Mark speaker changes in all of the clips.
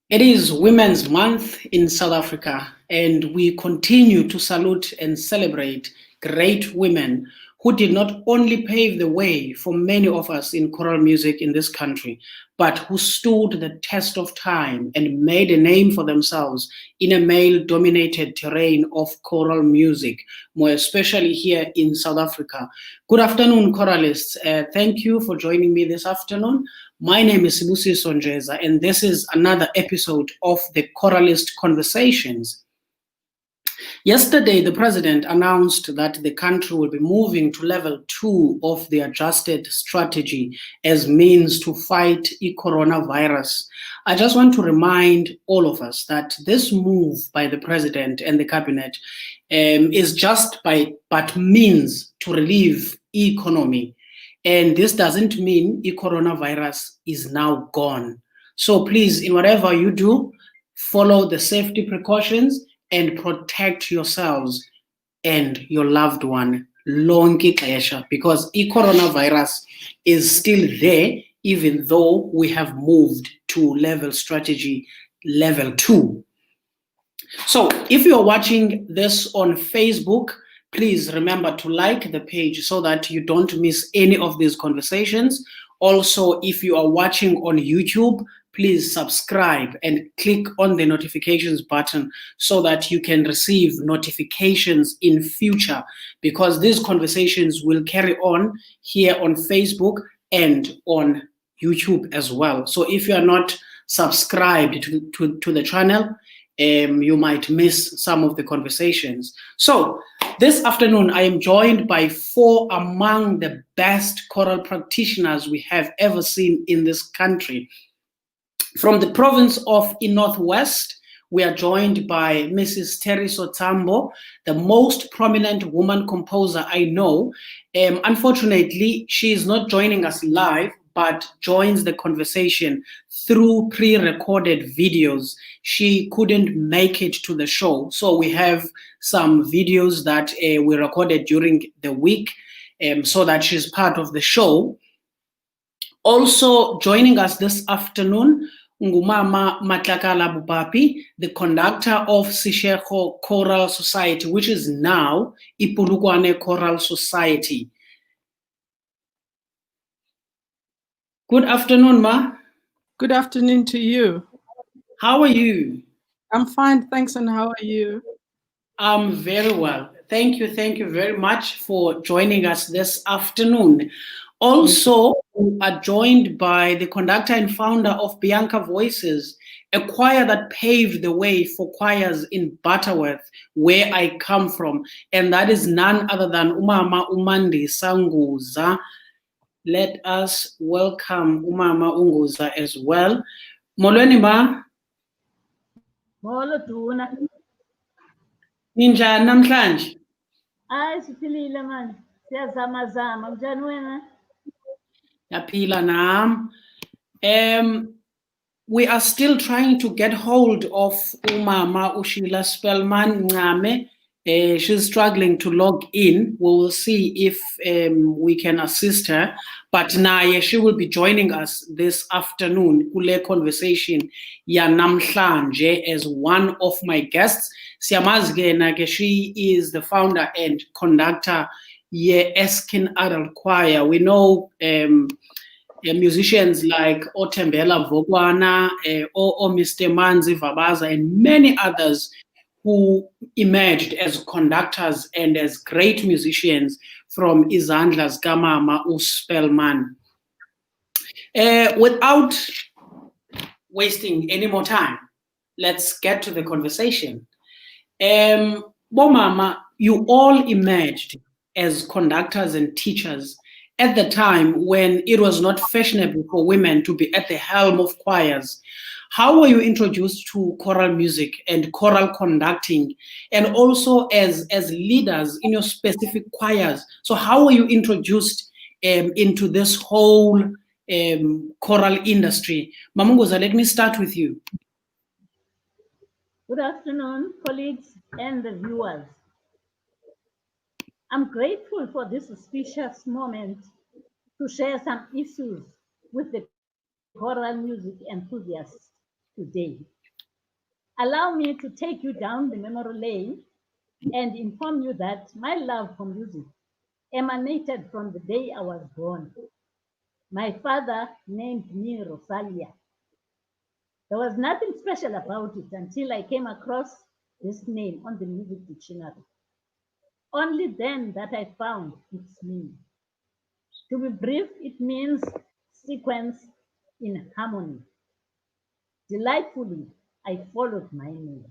Speaker 1: It is Women's Month in South Africa, and we continue to salute and celebrate great women who did not only pave the way for many of us in choral music in this country, but who stood the test of time and made a name for themselves in a male-dominated terrain of choral music, more especially here in South Africa. Good afternoon, choralists. Thank you for joining me this afternoon. My name is Sibusiso, Njeza, and this is another episode of the Choralist Conversations. Yesterday, the president announced that the country will be moving to level 2 of the adjusted strategy as means to fight coronavirus. I just want to remind all of us that this move by the president and the cabinet is just but means to relieve economy. And this doesn't mean coronavirus is now gone. So please, in whatever you do, follow the safety precautions and protect yourselves and your loved one. Lonke xesha, because coronavirus is still there, even though we have moved to level strategy level 2. So if you're watching this on Facebook, please remember to like the page so that you don't miss any of these conversations. Also, if you are watching on YouTube, please subscribe and click on the notifications button so that you can receive notifications in future, because these conversations will carry on here on Facebook and on YouTube as well. So if you are not subscribed to the channel, you might miss some of the conversations. So this afternoon, I am joined by 4 among the best choral practitioners we have ever seen in this country. From the province of Northwest, we are joined by Mrs. Teresa Tambo, the most prominent woman composer I know. Unfortunately, she is not joining us live, but joins the conversation through pre-recorded videos. She couldn't make it to the show, so we have some videos that we recorded during the week so that she's part of the show. Also joining us this afternoon, Ngumama Matlakala Bopape, the conductor of Seshego Choral Society, which is now Polokwane Choral Society. Good afternoon, Ma.
Speaker 2: Good afternoon to you.
Speaker 1: How are you?
Speaker 2: I'm fine, thanks, and how are you?
Speaker 1: I'm very well. Thank you very much for joining us this afternoon. Also, we are joined by the conductor and founder of Bianca Voices, a choir that paved the way for choirs in Butterworth, where I come from, and that is none other than Umama Mandisa Nguza. Let us welcome Umama Nguza as well. Molweni ma.
Speaker 3: Molo Duna.
Speaker 1: Ninjani namhlanje?
Speaker 3: Hayi siphilile manje. Siyazama njani wena?
Speaker 1: Yaphila nam. We are still trying to get hold of Umama Sheilla Spelman Ncame. She's struggling to log in. We will see if we can assist her. But naye, she will be joining us this afternoon kule conversation ya namhlanje as one of my guests. Siyamazi ke she is the founder and conductor ye Eskin Adult Choir. We know musicians like Otembela Vogwana, or Mr. Manzi Vabaza, and many others who emerged as conductors and as great musicians from Izandla's Kamama Spelman. Without wasting any more time, let's get to the conversation. Bomama, you all emerged as conductors and teachers at the time when it was not fashionable for women to be at the helm of choirs. How were you introduced to choral music and choral conducting, and also as leaders in your specific choirs? So how were you introduced into this whole choral industry? Mama Nguza, let me start with you.
Speaker 3: Good afternoon, colleagues and the viewers. I'm grateful for this auspicious moment to share some issues with the choral music enthusiasts today. allow me to take you down the memory lane and inform you that my love for music emanated from the day I was born. My father named me Rosalia. There was nothing special about it until I came across this name on the music dictionary. Only then that I found its meaning. To be brief, it means sequence in harmony. Delightfully, I followed my name.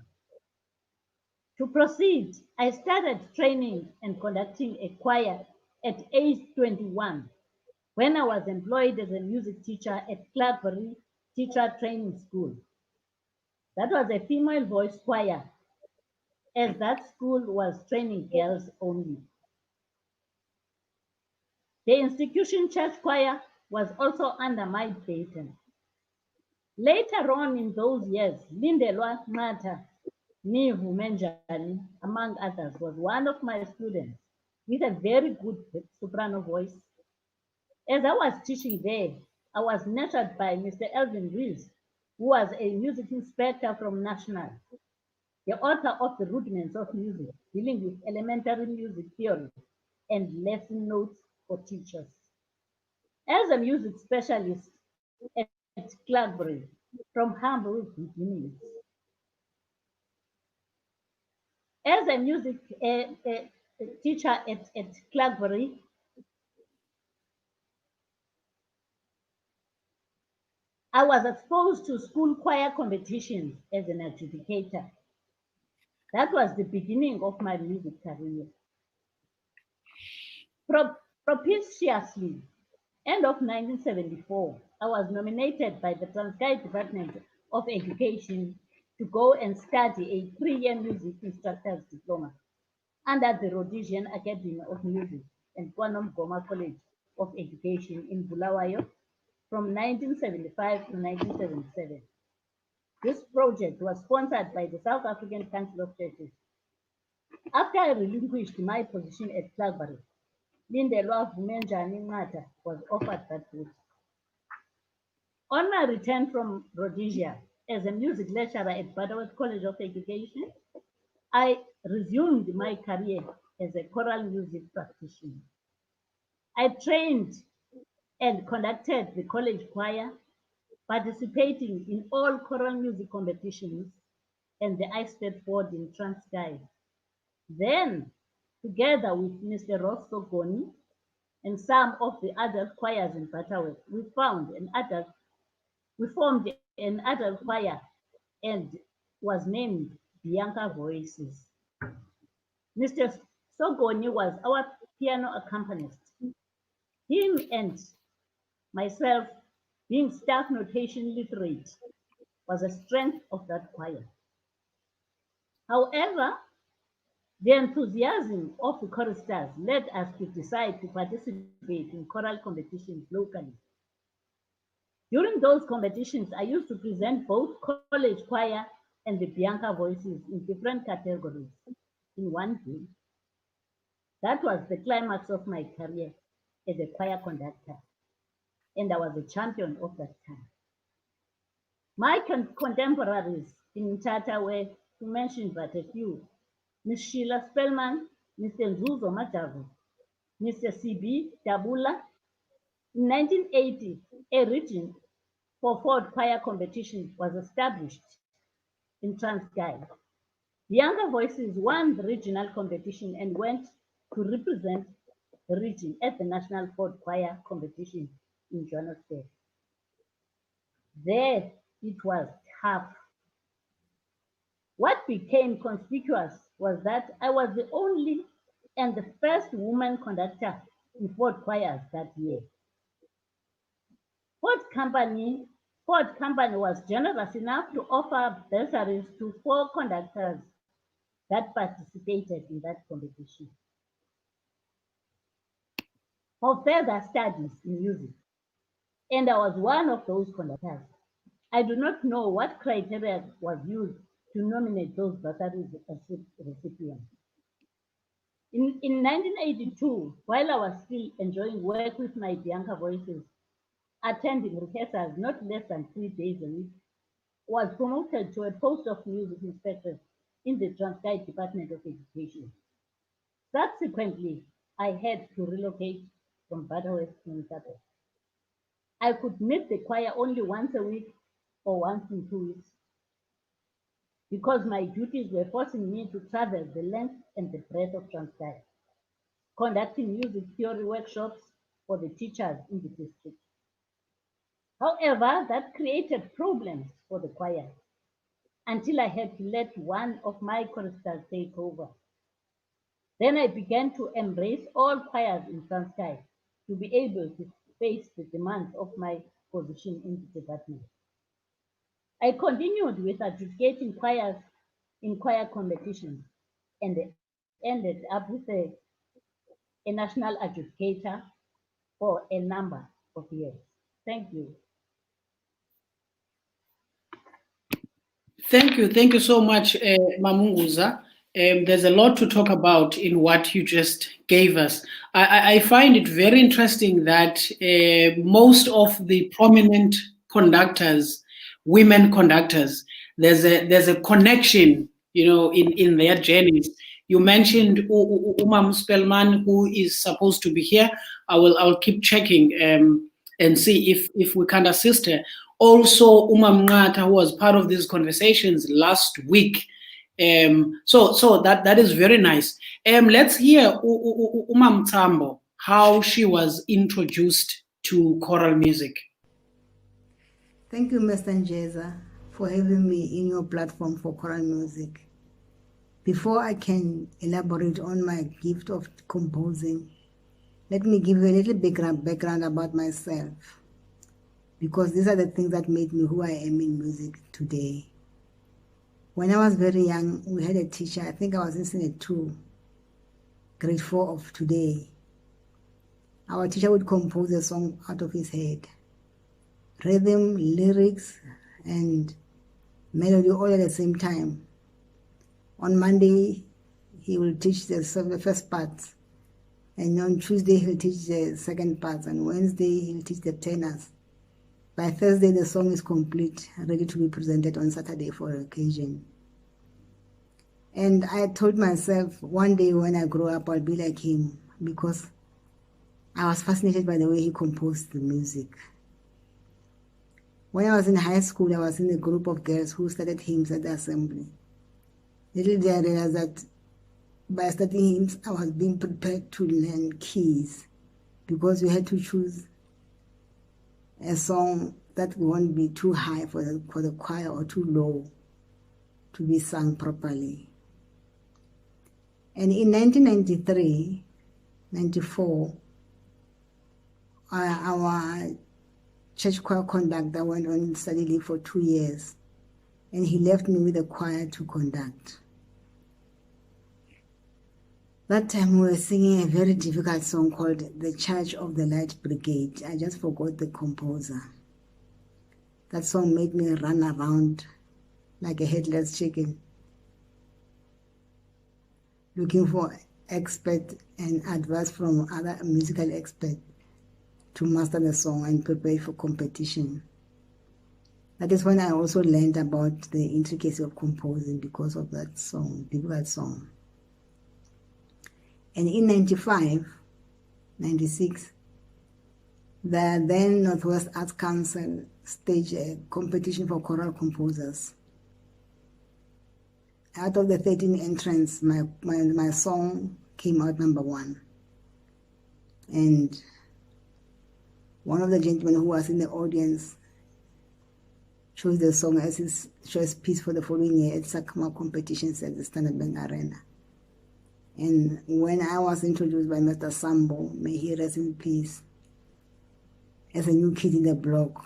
Speaker 3: To proceed, I started training and conducting a choir at age 21 when I was employed as a music teacher at Clarkbury Teacher Training School. That was a female voice choir, as that school was training girls only. The institution church choir was also under my baton. Later on in those years, Lindelwa Mata, Nivu Menjani, among others, was one of my students with a very good soprano voice. As I was teaching there, I was nurtured by Mr. Elvin Rees, who was a music inspector from National, the author of The Rudiments of Music, dealing with elementary music theory and lesson notes for teachers. As a music specialist at Clarkbury, from humble beginnings. As a music teacher at Clarkbury, I was exposed to school choir competitions as an adjudicator. That was the beginning of my music career. Propitiously, end of 1974, I was nominated by the Transkei Department of Education to go and study a 3-year music instructor's diploma under the Rhodesian Academy of Music and Kwanom Goma College of Education in Bulawayo from 1975 to 1977. This project was sponsored by the South African Council of Churches. After I relinquished my position at Clarkbury, Lindelwa Vumenjani Ngata was offered that post. On my return from Rhodesia as a music lecturer at Butterworth College of Education, I resumed my career as a choral music practitioner. I trained and conducted the college choir, participating in all choral music competitions and the Eistedt Board in Transkei. Then, together with Mr. Ross Sogoni and some of the adult choirs in Butterworth, we formed an adult choir and was named Bianca Voices. Mr. Sogoni was our piano accompanist. Him and myself, being staff notation literate, was a strength of that choir. However, the enthusiasm of the choristers led us to decide to participate in choral competitions locally. During those competitions, I used to present both college choir and the Bianca voices in different categories in one day. That was the climax of my career as a choir conductor, and I was a champion of that time. My contemporaries in Tata were, to mention but a few, Ms. Sheilla Spelman, Mr. Nguza Matavu, Mr. C.B. Dabula. In 1980, a region for Ford choir competition was established in Transkei. The younger voices won the regional competition and went to represent the region at the National Ford Choir competition in Johannesburg. There it was tough. What became conspicuous was that I was the only and the first woman conductor in Ford choirs that year. Ford Company was generous enough to offer bursaries to 4 conductors that participated in that competition for further studies in music. And I was one of those conductors. I do not know what criteria was used to nominate those bursaries recipients. In 1982, while I was still enjoying work with my Bianca voices, attending rehearsals not less than 3 days a week, was promoted to a post of music inspector in the Transkei Department of Education. Subsequently, I had to relocate from Butterworth to Ncame. I could meet the choir only once a week or once in 2 weeks because my duties were forcing me to travel the length and the breadth of Transkei, conducting music theory workshops for the teachers in the district. However, that created problems for the choir until I had to let one of my choristers take over. Then I began to embrace all choirs in Transkei to be able to face the demands of my position in the department. I continued with adjudicating choirs in choir competitions and ended up with a national adjudicator for a number of years. Thank you.
Speaker 1: Thank you so much, Nguza. There's a lot to talk about in what you just gave us. I find it very interesting that most of the prominent conductors, women conductors, there's a connection, in their journeys. You mentioned Spelman, who is supposed to be here. I'll keep checking and see if we can assist her. Also, Mngata, who was part of these conversations last week. So that is very nice. Let's hear Tsambo, how she was introduced to choral music.
Speaker 4: Thank you, Mr. Njeza, for having me in your platform for choral music. Before I can elaborate on my gift of composing, let me give you a little background about myself, because these are the things that made me who I am in music today. When I was very young, we had a teacher, I think I was in Senate 2, grade 4 of today. Our teacher would compose a song out of his head. Rhythm, lyrics, and melody all at the same time. On Monday, he will teach the first parts. And on Tuesday, he'll teach the second parts. And Wednesday, he'll teach the tenors. By Thursday, the song is complete, ready to be presented on Saturday for an occasion. And I told myself, one day when I grow up, I'll be like him, because I was fascinated by the way he composed the music. When I was in high school, I was in a group of girls who studied hymns at the assembly. Little did I realize that by studying hymns, I was being prepared to learn keys, because we had to choose a song that won't be too high for the choir or too low to be sung properly. And in 1993, 94, our church choir conductor went on study leave for 2 years, and he left me with a choir to conduct. That time we were singing a very difficult song called The Charge of the Light Brigade. I just forgot the composer. That song made me run around like a headless chicken, looking for expert and advice from other musical experts to master the song and prepare for competition. That is when I also learned about the intricacy of composing because of that song, difficult song. And in 95, 96, the then Northwest Arts Council staged a competition for choral composers. Out of the 13 entrants, my song came out number 1. And one of the gentlemen who was in the audience chose the song as his choice piece for the following year at Sakama competitions at the Standard Bank Arena. And when I was introduced by Mr. Tsambo, may he rest in peace, as a new kid in the block,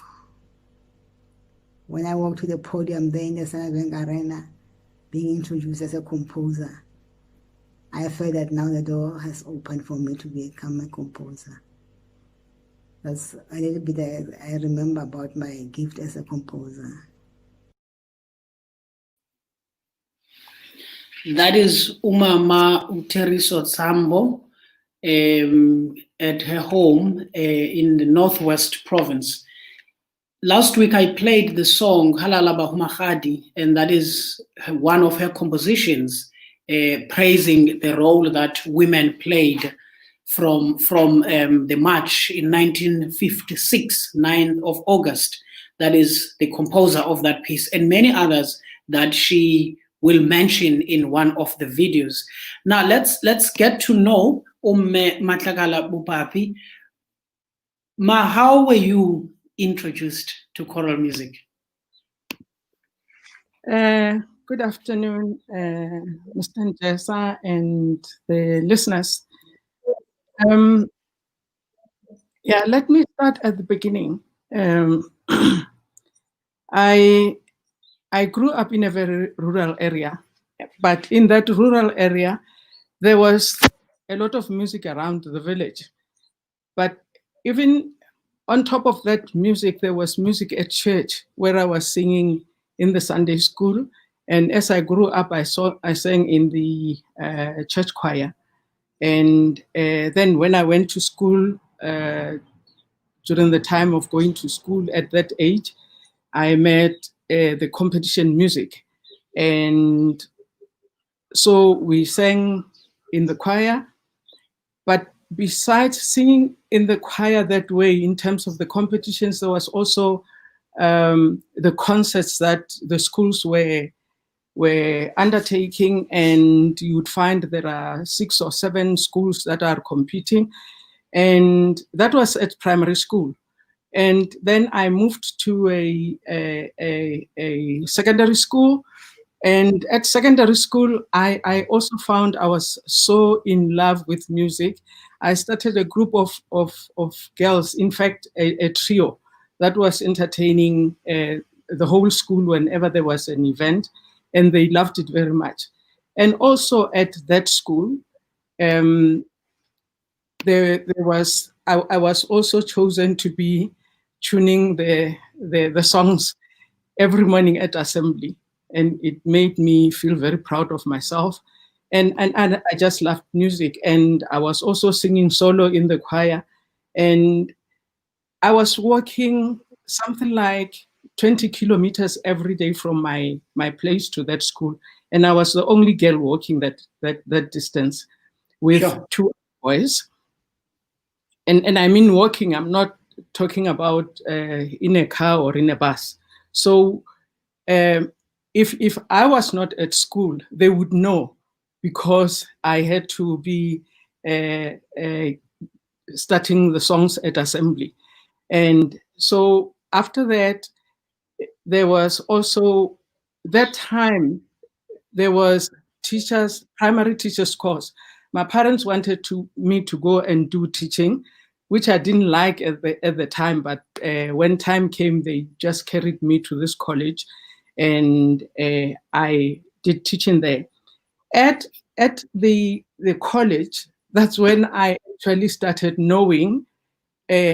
Speaker 4: when I walked to the podium there in the Standard Bank Arena, being introduced as a composer, I felt that now the door has opened for me to become a composer. That's a little bit I remember about my gift as a composer.
Speaker 1: That is Umama Theriso Tsambo at her home in the Northwest Province. last week I played the song Halala Bahumahadi, and that is one of her compositions, praising the role that women played from the march in 1956, 9th of August. That is the composer of that piece, and many others that she will mention in one of the videos. Now let's get to know Matlakala Bopape. Ma, how were you introduced to choral music?
Speaker 2: Good afternoon, Mr. Njeza and the listeners. Yeah, let me start at the beginning. I grew up in a very rural area, but in that rural area, there was a lot of music around the village. But even on top of that music, there was music at church where I was singing in the Sunday school. And as I grew up, I sang in the church choir. And then when I went to school, during the time of going to school at that age, I met the competition music. And so we sang in the choir. But besides singing in the choir that way, in terms of the competitions, there was also the concerts that the schools were undertaking, and you would find there are 6 or 7 schools that are competing, and that was at primary school. And then I moved to a secondary school. And at secondary school, I also found I was so in love with music. I started a group of girls, in fact, a trio that was entertaining the whole school whenever there was an event, and they loved it very much. And also at that school, I was also chosen to be tuning the songs every morning at assembly. And it made me feel very proud of myself. And I just loved music. And I was also singing solo in the choir. And I was walking something like 20 kilometers every day from my place to that school. And I was the only girl walking that distance with
Speaker 1: Sure.
Speaker 2: 2 boys. And I mean walking, I'm not talking about in a car or in a bus. So if I was not at school, they would know, because I had to be starting the songs at assembly. And so after that, there was also that time, there was primary teachers course. My parents wanted me to go and do teaching, which I didn't like at the time, but when time came, they just carried me to this college, and I did teaching there. At the college, that's when I actually started knowing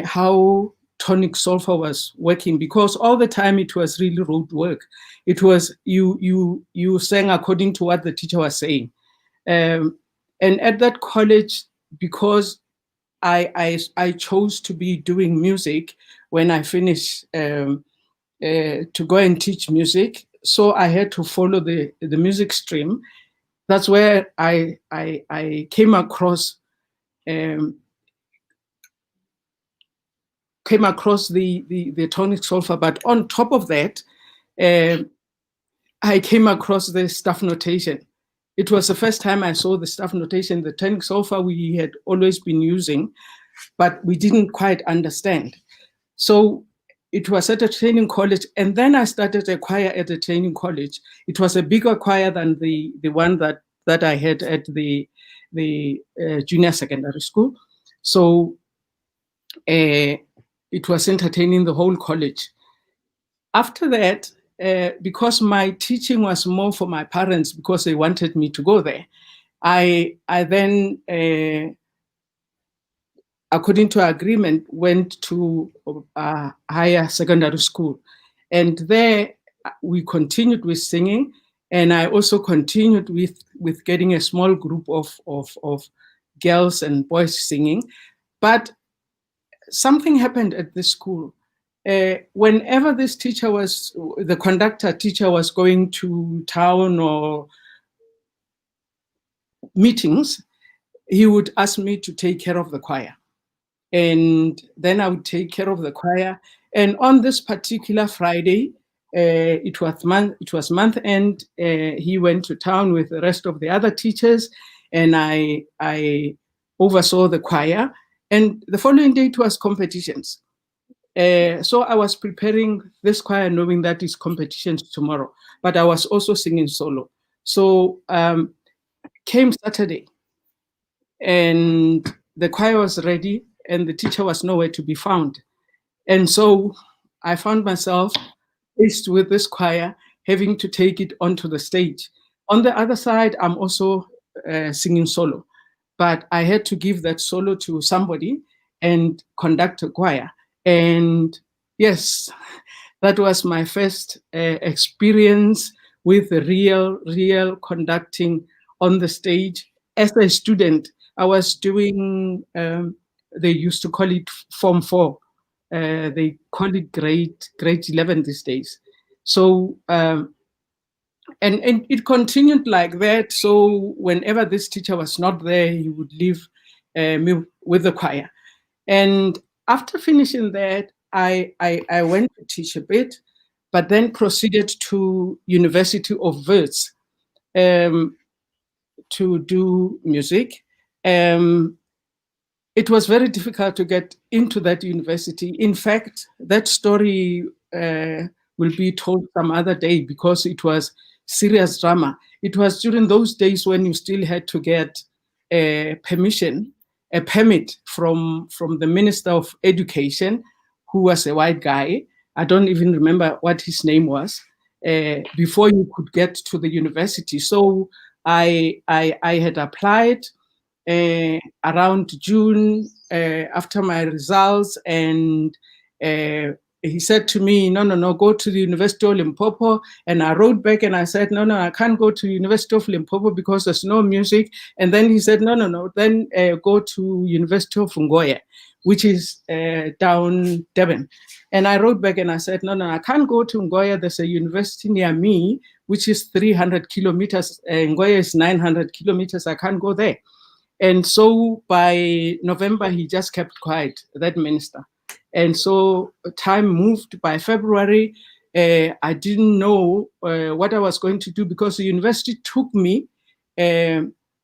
Speaker 2: how tonic solfa was working, because all the time it was really rote work. It was you sang according to what the teacher was saying. And at that college, because I chose to be doing music when I finished to go and teach music, so I had to follow the music stream. That's where I came across the tonic solfa. But on top of that, I came across the staff notation. It was the first time I saw the staff notation. The tonic solfa we had always been using, but we didn't quite understand. So it was at a training college, and then I started a choir at the training college. It was a bigger choir than the one that I had at the junior secondary school. So it was entertaining the whole college. After that, because my teaching was more for my parents, because they wanted me to go there, I then, according to agreement, went to a higher secondary school. And there we continued with singing, and I also continued with getting a small group of girls and boys singing. But something happened at the school. whenever this teacher was, the conductor teacher was going to town or meetings, he would ask me to take care of the choir. And then I would take care of the choir. And on this particular Friday, it was month end. He went to town with the rest of the other teachers, and I oversaw the choir. And the following day it was competitions. So I was preparing this choir knowing that it's competitions tomorrow, but I was also singing solo. So came Saturday, and the choir was ready, and the teacher was nowhere to be found. And so I found myself faced with this choir, having to take it onto the stage. On the other side, I'm also singing solo, but I had to give that solo to somebody and conduct a choir. And yes, that was my first experience with real conducting on the stage. As a student, I was doing, they used to call it Form 4. They call it grade 11 these days. So, and it continued like that. So whenever this teacher was not there, he would leave me with the choir. And after finishing that, I went to teach a bit, but then proceeded to University of Wits to do music. It was very difficult to get into that university. In fact, that story will be told some other day because it was serious drama. It was during those days when you still had to get a permit from the Minister of Education, who was a white guy. I don't even remember what his name was, before you could get to the university. So I had applied around June after my results, and he said to me, no, go to the University of Limpopo. And I wrote back and I said, no, I can't go to University of Limpopo because there's no music. And then he said, no, then go to University of Nguza, which is down Devon. And I wrote back and I said, no, I can't go to Nguza. There's a university near me, which is 300 kilometers. Nguza is 900 kilometers. I can't go there. And so by November, he just kept quiet, that minister. And so time moved. By February, I didn't know what I was going to do because the university took me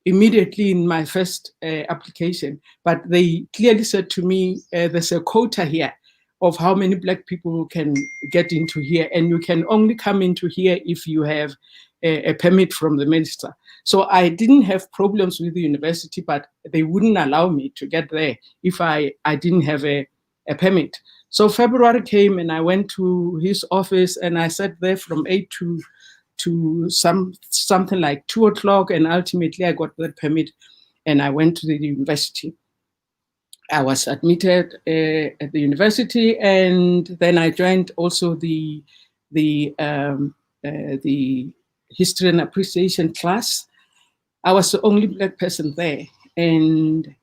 Speaker 2: immediately in my first application. But they clearly said to me, there's a quota here of how many Black people can get into here. And you can only come into here if you have a permit from the minister. So I didn't have problems with the university, but they wouldn't allow me to get there if I didn't have a permit. So February came and I went to his office and I sat there from 8 to something like 2 o'clock, and ultimately I got the permit and I went to the university. I was admitted at the university, and then I joined also the history and appreciation class. I was the only Black person there. And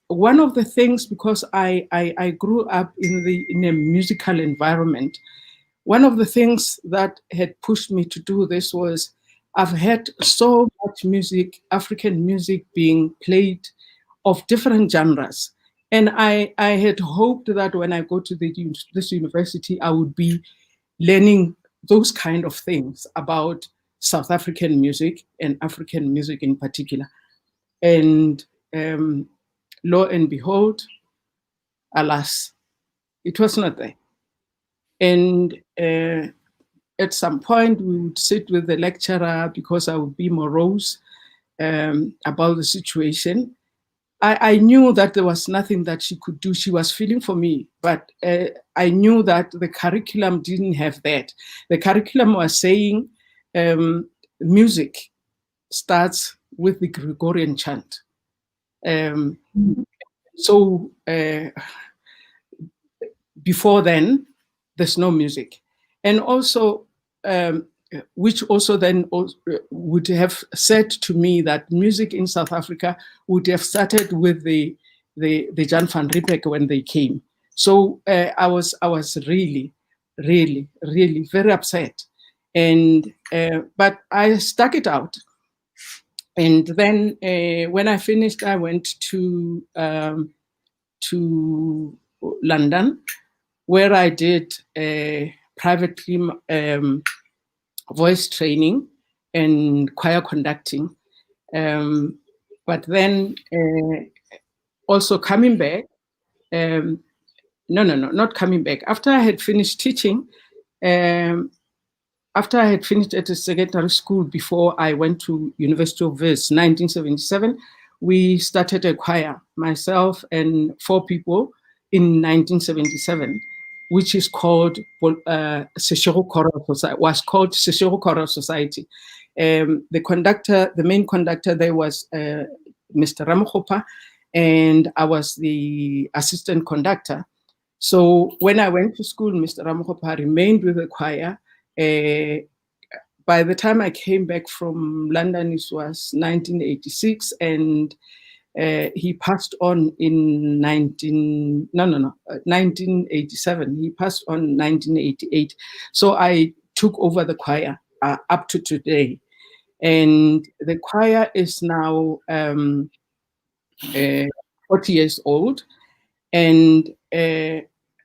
Speaker 2: one of the things, because I grew up in a musical environment, one of the things that had pushed me to do this was I've had so much music, African music being played of different genres. And I had hoped that when I go to this university, I would be learning those kind of things about South African music and African music in particular. And lo and behold, alas, it was not there. And at some point we would sit with the lecturer because I would be morose about the situation. I knew that there was nothing that she could do. She was feeling for me, but I knew that the curriculum didn't have that. The curriculum was saying music starts with the Gregorian chant. So before then, there's no music. And also, which also then would have said to me that music in South Africa would have started with the Jan van Riebeeck when they came. So I was really, really, really very upset. And but I stuck it out. And then when I finished, I went to London, where I did privately voice training and choir conducting. But then also coming back, not coming back. After I had finished teaching, after I had finished at a secondary school, before I went to University of Wits, 1977, we started a choir, myself and 4 people in 1977, which is called Seshego Choral Society, was called Seshego Choral Society. The main conductor there was Mr. Ramokgopa, and I was the assistant conductor. So when I went to school, Mr. Ramokgopa remained with the choir. By the time I came back from London, it was 1986, and he passed on in 1987. He passed on 1988. So I took over the choir up to today. And the choir is now 40 years old. And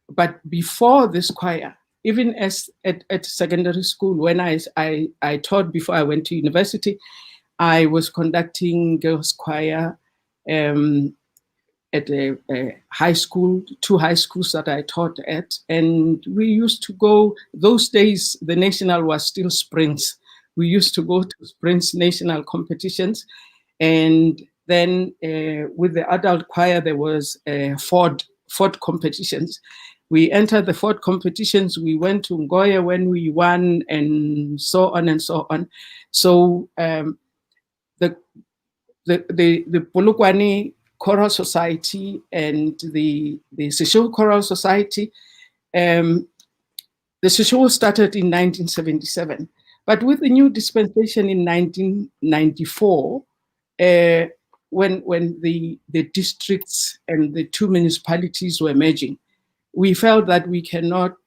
Speaker 2: but before this choir, even as at secondary school, when I taught before I went to university, I was conducting girls' choir at a high school, 2 high schools that I taught at. And we used to go, those days, the national was still sprints. We used to go to sprints national competitions. And then with the adult choir, there was Ford competitions. We entered the Ford competitions. We went to Ngoya when we won, and so on and so on. So the Polokwane Choral Society and the Seshego Choral Society, the Seshego started in 1977. But with the new dispensation in 1994, when the districts and the 2 municipalities were merging, we felt that we cannot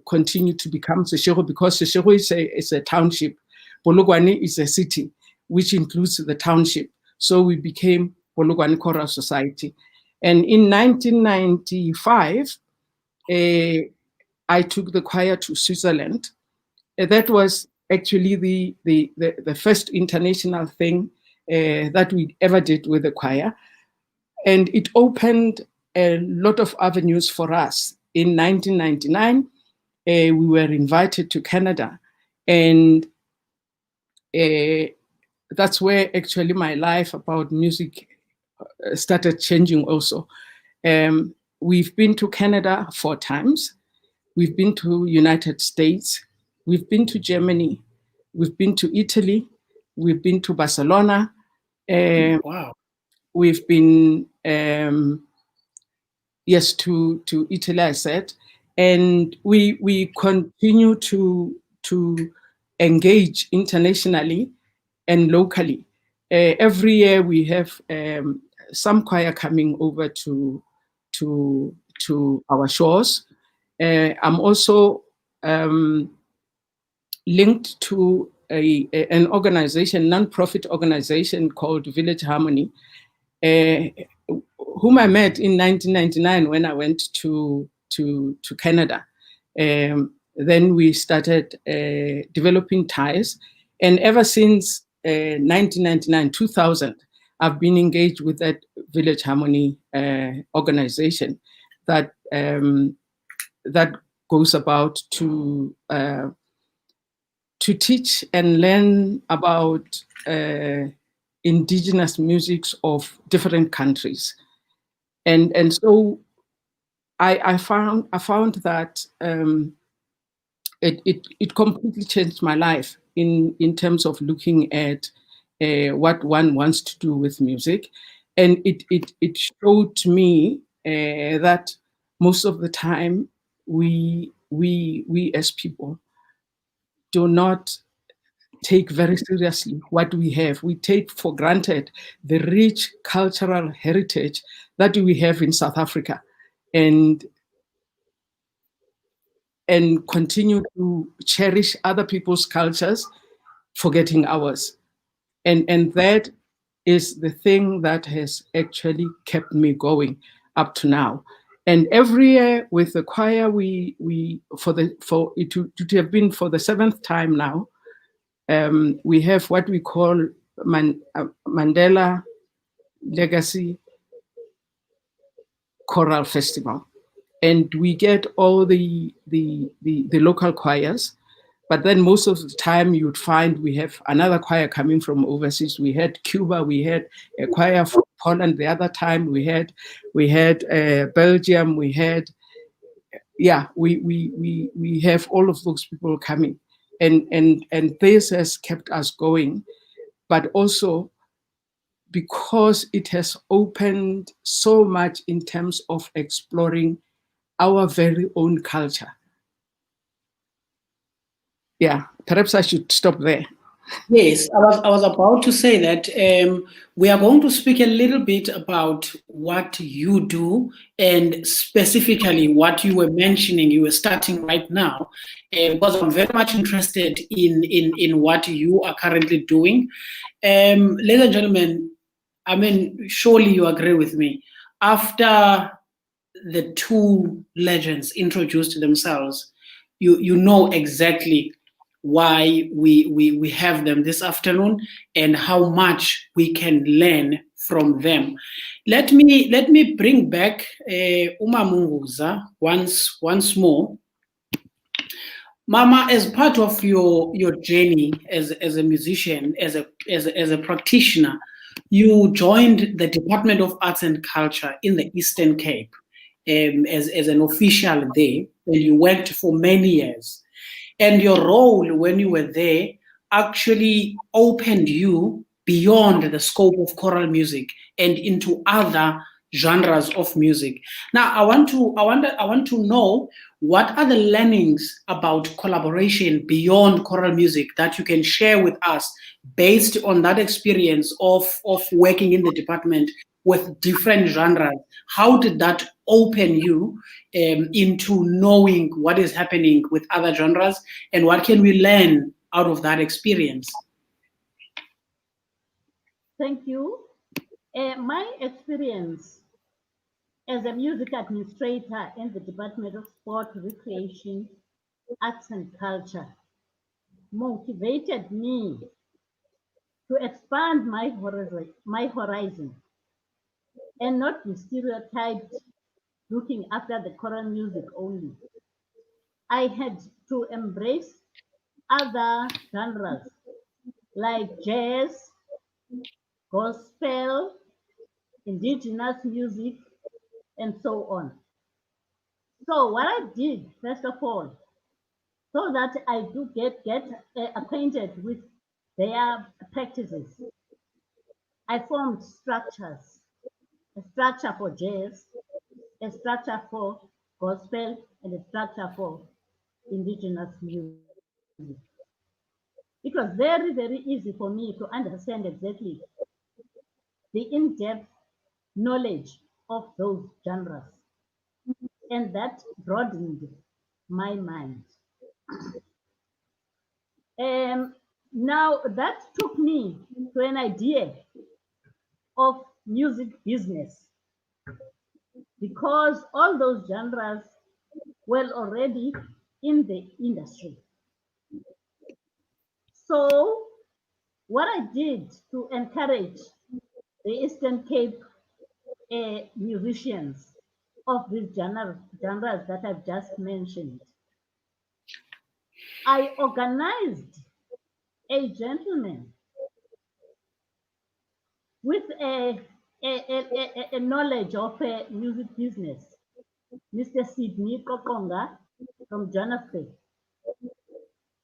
Speaker 2: continue to become Seshego, because Seshego is a township. Polokwane is a city, which includes the township. So we became Polokwane Choral Society. And in 1995, I took the choir to Switzerland. That was actually the first international thing that we ever did with the choir. And it opened a lot of avenues for us. In 1999, we were invited to Canada. And that's where actually my life about music started changing also. We've been to Canada 4 times. We've been to United States. We've been to Germany. We've been to Italy. We've been to Barcelona.
Speaker 1: Wow.
Speaker 2: We've been, yes, to Italy, I said. And we continue to engage internationally and locally. Every year we have some choir coming over to our shores. I'm also linked to an organization, non-profit organization called Village Harmony, whom I met in 1999 when I went to Canada. Then we started developing ties, and ever since 1999, 2000, I've been engaged with that Village Harmony organization that goes about to teach and learn about indigenous musics of different countries. And so I found that it completely changed my life in terms of looking at what one wants to do with music. And it showed me that most of the time we as people do not take very seriously what we have. We take for granted the rich cultural heritage that we have in South Africa. And and continue to cherish other people's cultures, forgetting ours. And that is the thing that has actually kept me going up to now. And every year with the choir, we for it to have been for the 7th time now, we have what we call Mandela Legacy Choral Festival. And we get all the local choirs, but then most of the time you'd find we have another choir coming from overseas. We had Cuba, we had a choir from Poland. The other time we had Belgium, we had, we have all of those people coming, and this has kept us going, but also because it has opened so much in terms of exploring our very own culture. Yeah, perhaps I should stop there.
Speaker 1: Yes, I was about to say that we are going to speak a little bit about what you do and specifically what you were mentioning, you were starting right now, because I'm very much interested in what you are currently doing. Ladies and gentlemen, I mean, surely you agree with me. After the two legends introduced themselves, you know exactly why we have them this afternoon and how much we can learn from them. Let me bring back Nguza once more. Mama, as part of your journey as a musician, as a practitioner, you joined the Department of Arts and Culture in the Eastern Cape as an official there, and you worked for many years. And your role when you were there actually opened you beyond the scope of choral music and into other genres of music. Now, I want to know, what are the learnings about collaboration beyond choral music that you can share with us based on that experience of working in the department with different genres? How did that open you into knowing what is happening with other genres, and what can we learn out of that experience?
Speaker 3: Thank you. My experience as a music administrator in the Department of Sport, Recreation, Arts and Culture motivated me to expand my horizon and not be stereotyped looking after the choral music only. I had to embrace other genres like jazz, gospel, indigenous music, and so on. So what I did, first of all, so that I do get acquainted with their practices, I formed structures, a structure for jazz, a structure for gospel, and a structure for indigenous music. It was very, very easy for me to understand exactly the in-depth knowledge of those genres, and that broadened my mind. Now that took me to an idea of music business, because all those genres were already in the industry. So what I did to encourage the Eastern Cape musicians of these genres that I've just mentioned, I organized a gentleman with a knowledge of music business, Mr. Sidney Kokonga from Johannesburg,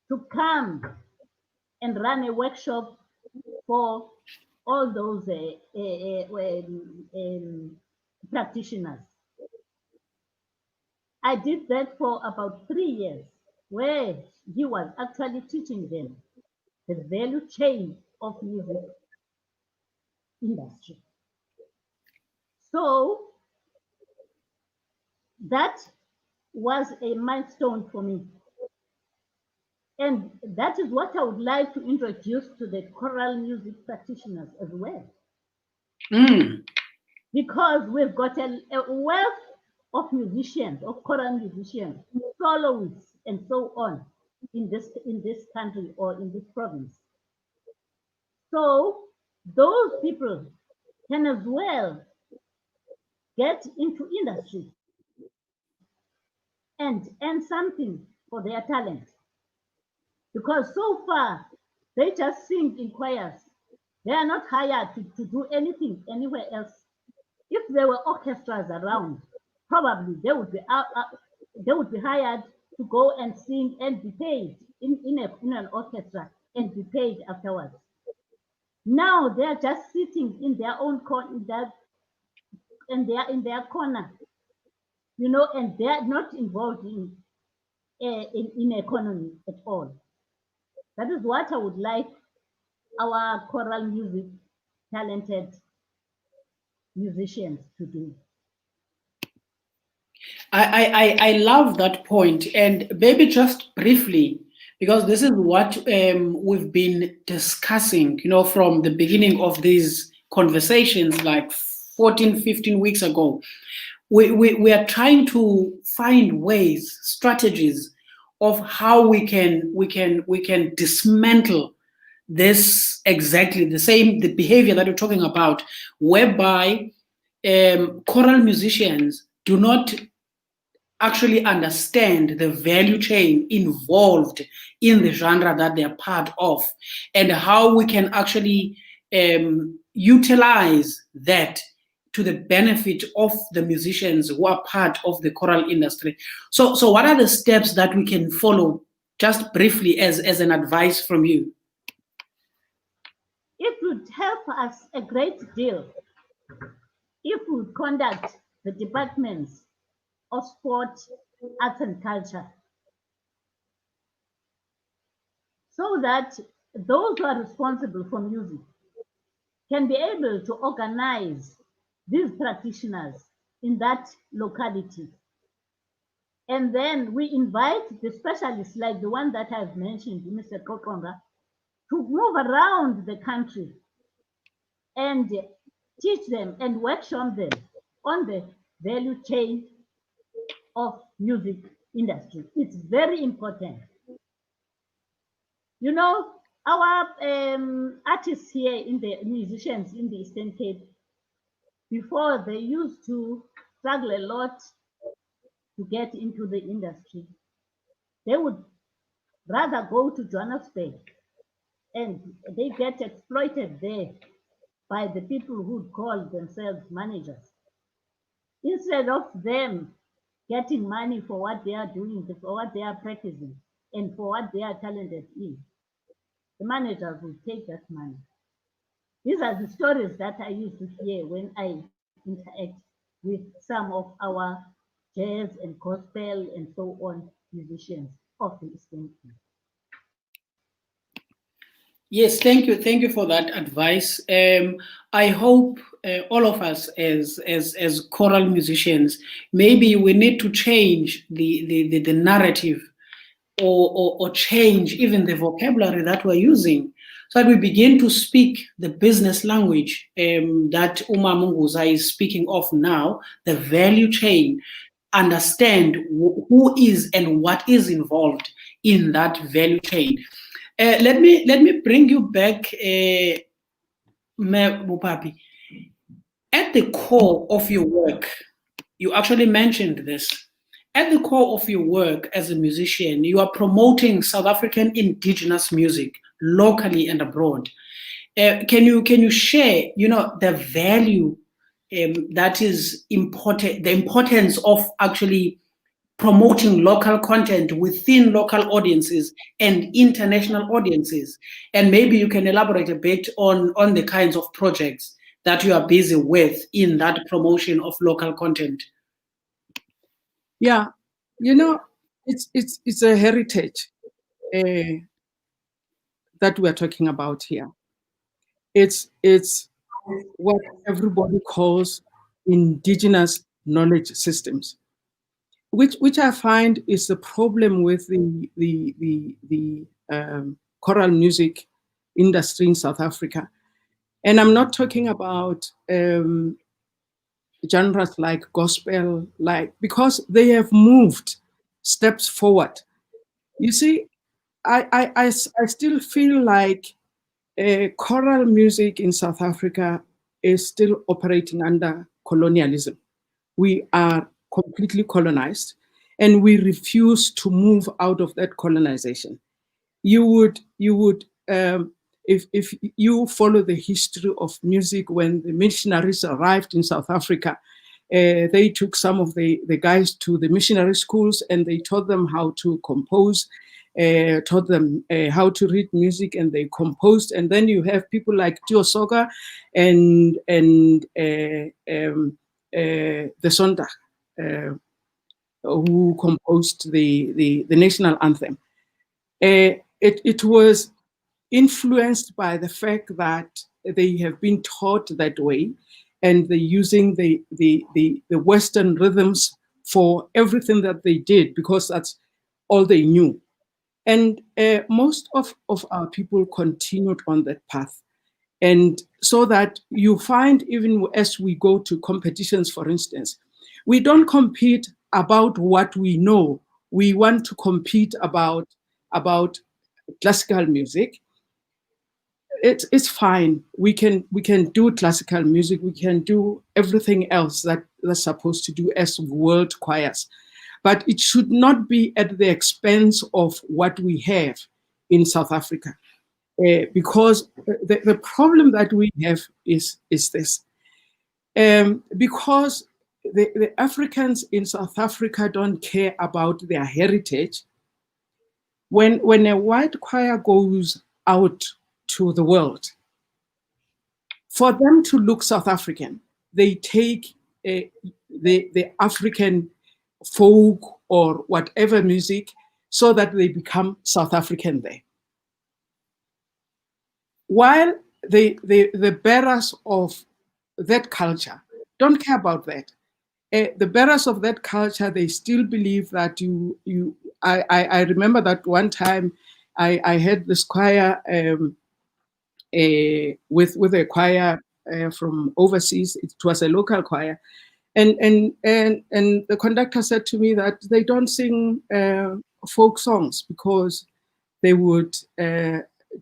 Speaker 3: to come and run a workshop for all those practitioners. I did that for about 3 years, where he was actually teaching them the value chain of music industry. So that was a milestone for me. And that is what I would like to introduce to the choral music practitioners as well. Because we've got a wealth of musicians, of choral musicians, soloists, and so on in this country or in this province. So those people can as well get into industry and earn something for their talent. Because so far, they just sing in choirs. They are not hired to do anything anywhere else. If there were orchestras around, probably they would be hired to go and sing and be paid in an orchestra and be paid afterwards. Now they are just sitting in their own corner, and they are in their corner, and they are not involved in economy at all. That is what I would like our choral music talented musicians to do.
Speaker 1: I love that point, and maybe just briefly, because this is what we've been discussing, from the beginning of these conversations, like 14, 15 weeks ago. We are trying to find ways, strategies of how we can dismantle this, exactly the behavior that you're talking about, whereby choral musicians do not actually understand the value chain involved in the genre that they're part of, and how we can actually utilize that to the benefit of the musicians who are part of the choral industry. So what are the steps that we can follow, just briefly, as an advice from you?
Speaker 3: It would help us a great deal if we would conduct the departments of sport, arts and culture, so that those who are responsible for music can be able to organize these practitioners in that locality. And then we invite the specialists like the one that I've mentioned, Mr. Kokonga, to move around the country and teach them and workshop them on the value chain of music industry. It's very important. Our artists here, in the musicians in the Eastern Cape, before they used to struggle a lot to get into the industry. They would rather go to Johannesburg, and they get exploited there by the people who call themselves managers. Instead of them getting money for what they are doing, for what they are practicing, and for what they are talented in, the managers will take that money. These are the stories that I used to hear when I interact with some of our jazz and gospel and so on musicians of the Eastern Cape.
Speaker 1: Yes, thank you for that advice. I hope all of us as choral musicians, maybe we need to change the narrative, or change even the vocabulary that we're using, so that we begin to speak the business language that Nguza is speaking of now, the value chain, understand who is and what is involved in that value chain. Let me bring you back, Bopape. At the core of your work, you actually mentioned this. At the core of your work as a musician, you are promoting South African indigenous music locally and abroad. Can you share, the value that is important, the importance of actually promoting local content within local audiences and international audiences? And maybe you can elaborate a bit on the kinds of projects that you are busy with in that promotion of local content.
Speaker 2: Yeah, it's a heritage that we're talking about here. It's what everybody calls indigenous knowledge systems. which I find is the problem with the choral music industry in South Africa. And I'm not talking about genres like gospel, because they have moved steps forward. You see, I still feel like choral music in South Africa is still operating under colonialism. We are completely colonized, and we refuse to move out of that colonization. You would if you follow the history of music, when the missionaries arrived in South Africa, they took some of the guys to the missionary schools, and they taught them how to compose, taught them how to read music, and they composed. And then you have people like Tio Soga and the Sondag, who composed the national anthem. It was influenced by the fact that they have been taught that way, and they're using the Western rhythms for everything that they did, because that's all they knew. And most of our people continued on that path. And so that you find, even as we go to competitions, for instance, we don't compete about what we know. We want to compete about classical music. It's fine. We can do classical music. We can do everything else that we're supposed to do as world choirs. But it should not be at the expense of what we have in South Africa. Because the problem that we have is this. Because the Africans in South Africa don't care about their heritage. When a white choir goes out to the world, for them to look South African, they take the African folk or whatever music, so that they become South African there. While the bearers of that culture don't care about that. The bearers of that culture, they still believe that I remember that one time I had this choir with a choir from overseas. It was a local choir, and the conductor said to me that they don't sing folk songs because they would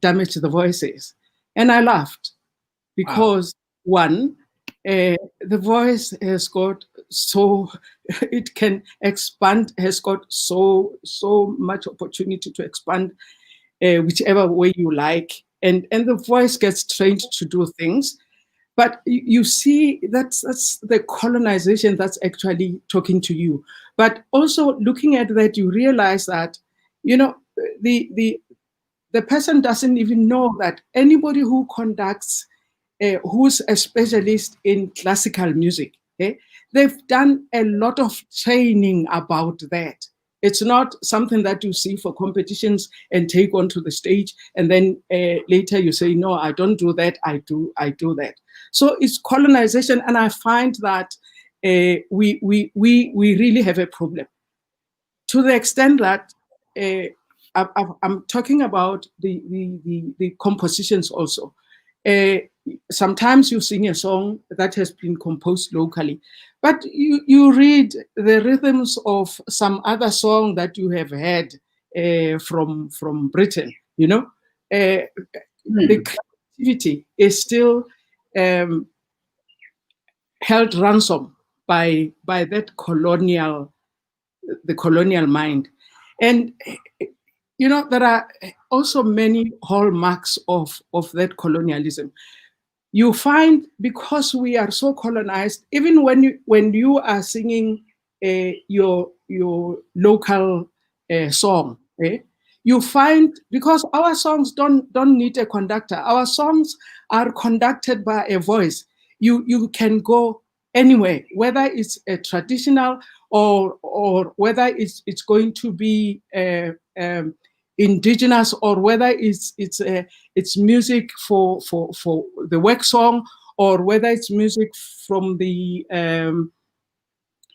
Speaker 2: damage the voices. And I laughed, because one, the voice has got it can expand, has got so much opportunity to expand whichever way you like, and the voice gets trained to do things. But you see, that's the colonization that's actually talking to you. But also looking at that, you realize that, the person doesn't even know that anybody who conducts, who's a specialist in classical music, they've done a lot of training about that. It's not something that you see for competitions and take onto the stage, and then later you say, no, I don't do that, I do that. So it's colonization, and I find that we really have a problem, to the extent that I'm talking about the compositions also. Sometimes you sing a song that has been composed locally, but you read the rhythms of some other song that you have heard from Britain. The creativity is still held ransom by that the colonial mind. And there are also many hallmarks of that colonialism. You find, because we are so colonized, even when you are singing your local song, you find, because our songs don't need a conductor, our songs are conducted by a voice. You can go anywhere, whether it's a traditional or whether it's going to be indigenous, or whether it's music for the work song, or whether it's music from the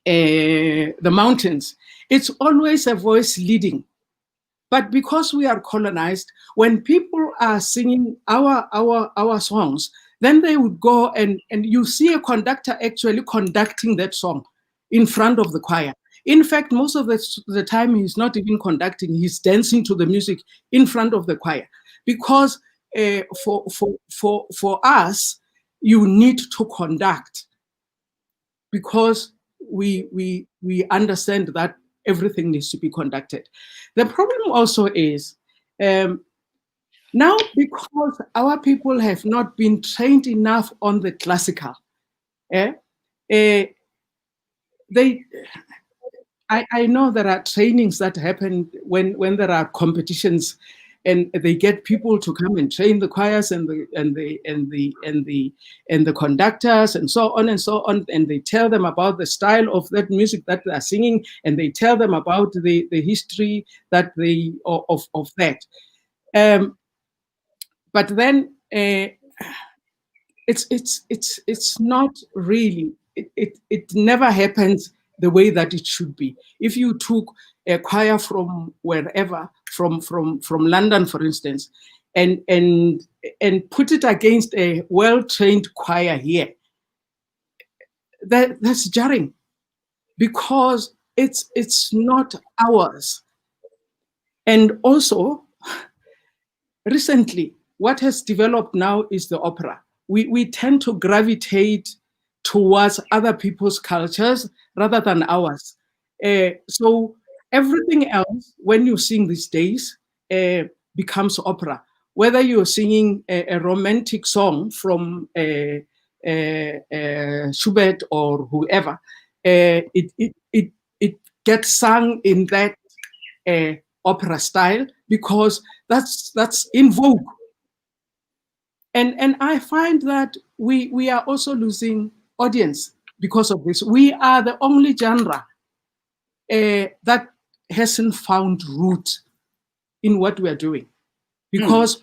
Speaker 2: the mountains, it's always a voice leading. But because we are colonized, when people are singing our songs, then they would go and you see a conductor actually conducting that song in front of the choir. In fact, most of the time he's not even conducting, he's dancing to the music in front of the choir. Because for us, you need to conduct, because we understand that everything needs to be conducted. The problem also is now, because our people have not been trained enough on the classical, I know there are trainings that happen when there are competitions, and they get people to come and train the choirs and the conductors and so on, and they tell them about the style of that music that they are singing, and they tell them about the history that they of that. But then it's not really. It never happens the way that it should be. If you took a choir from wherever, from London, for instance, and put it against a well-trained choir here, that's jarring, because it's not ours. And also, recently, what has developed now is the opera. We tend to gravitate towards other people's cultures rather than ours. So everything else, when you sing these days, becomes opera. Whether you're singing a romantic song from Schubert or whoever, it gets sung in that opera style, because that's in vogue. And I find that we are also losing audience because of this. We are the only genre that hasn't found root in what we are doing, because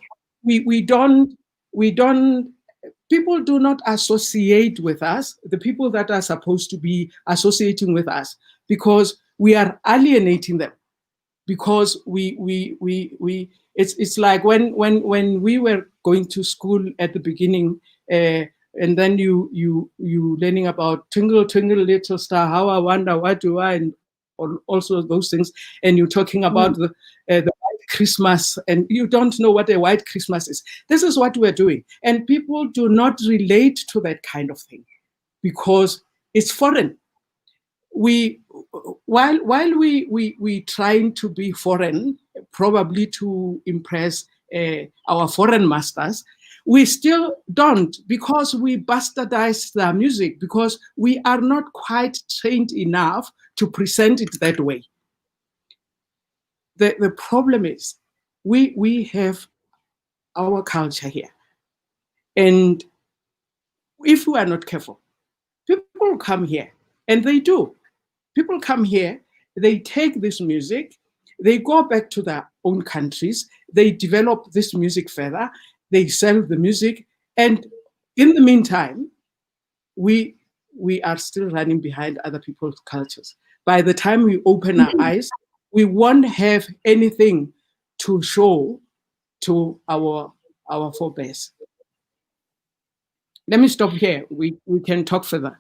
Speaker 2: people do not associate with us, the people that are supposed to be associating with us, because we are alienating them. Because it's like when we were going to school at the beginning, and then you learning about Twinkle Twinkle Little Star, how I wonder what do I, and also those things, and you're talking about the white Christmas, and you don't know what a white Christmas is. This is what we're doing, and people do not relate to that kind of thing because it's foreign. While we trying to be foreign, probably to impress our foreign masters, we still don't, because we bastardize their music, because we are not quite trained enough to present it that way. The problem is we have our culture here, and if we are not careful, people come here, and they do. People come here, they take this music, they go back to their own countries, they develop this music further, they sell the music, and in the meantime, we are still running behind other people's cultures. By the time we open our eyes, we won't have anything to show to our forebears. Let me stop here. We can talk further.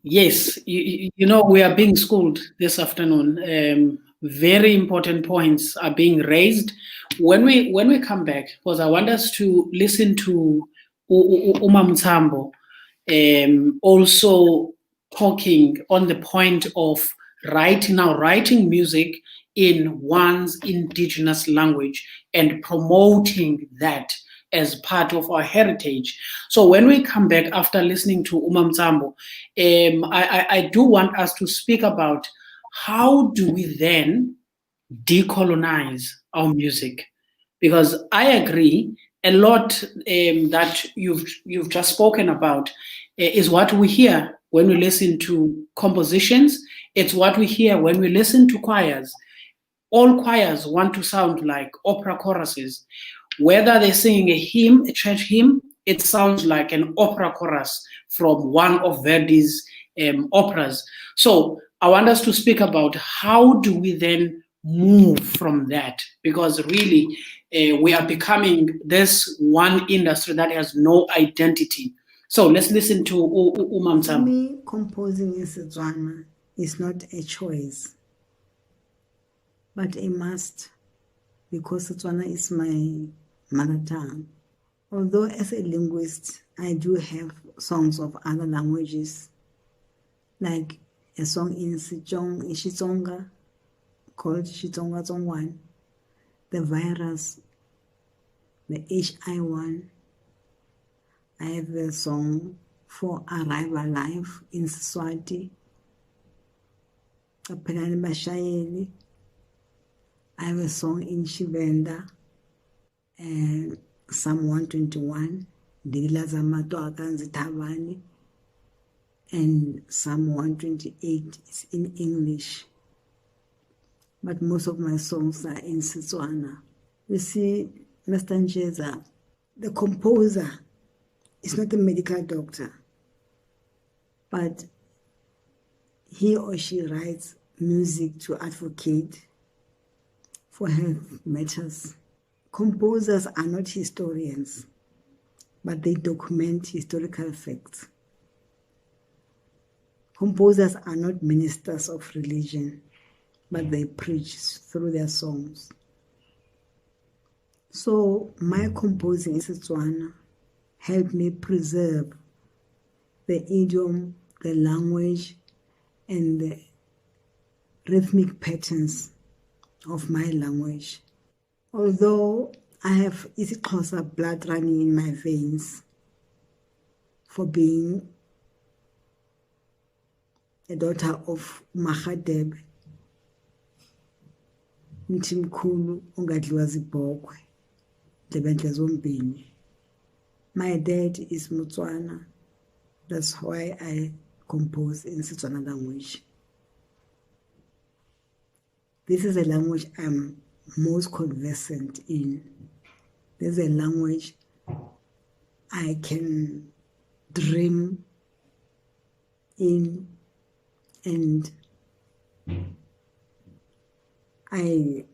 Speaker 1: Yes, you know, we are being schooled this afternoon. Very important points are being raised. When we come back, because I want us to listen to Tsambo, also talking on the point of writing music in one's indigenous language and promoting that as part of our heritage. So when we come back after listening to Tsambo, I do want us to speak about how do we then decolonize our music, because I agree a lot that you've just spoken about is what we hear when we listen to compositions. It's what we hear when we listen to choirs. All choirs want to sound like opera choruses. Whether they're singing a hymn, a church hymn, it sounds like an opera chorus from one of Verdi's operas. So I want us to speak about how do we then move from that, because really we are becoming this one industry that has no identity. So let's listen to
Speaker 4: For
Speaker 1: Tsambo.
Speaker 4: me, composing in Setswana is not a choice, but a must, because Setswana is my mother tongue. Although as a linguist, I do have songs of other languages, like a song in Xitsonga called Xitsonga Tsongwan, the virus, the HI1. I have a song for Arrive Alive in Siswati, Aphelani Bashayeli. I have a song in Shivenda, and Psalm 121, Digila Zamato Akanzi Thabani, and Psalm 128 is in English. But most of my songs are in Setswana. You see, Mr. Njeza, the composer is not a medical doctor, but he or she writes music to advocate for health matters. Composers are not historians, but they document historical facts. Composers are not ministers of religion, but they preach through their songs. So my composing in Setswana helped me preserve the idiom, the language, and the rhythmic patterns of my language. Although I have isiXhosa blood running in my veins for being a daughter of Mahadeb, Mthimkhulu ongadliwa zibhokhwe, Ndebendle zombini. My dad is Motswana. That's why I compose in Setswana language. This is a language I'm most conversant in. This is a language I can dream in, and I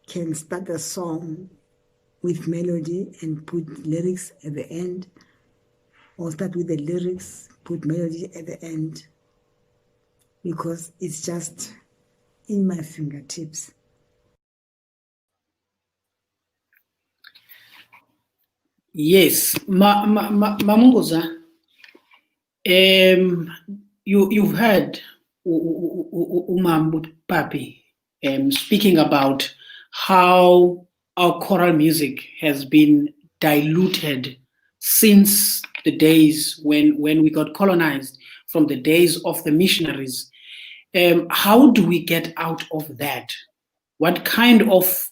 Speaker 4: can start a song with melody and put lyrics at the end, or start with the lyrics, put melody at the end, because it's just in my fingertips.
Speaker 1: Yes, Nguza, you've heard Bopape speaking about how our choral music has been diluted since the days when we got colonized, from the days of the missionaries. How do we get out of that? What kind of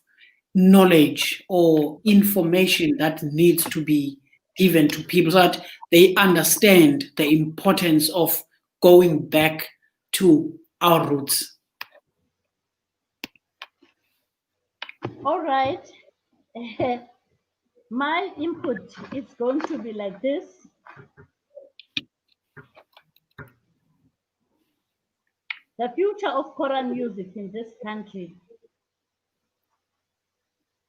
Speaker 1: knowledge or information that needs to be given to people so that they understand the importance of going back to our roots?
Speaker 3: All right. My input is going to be like this. The future of choral music in this country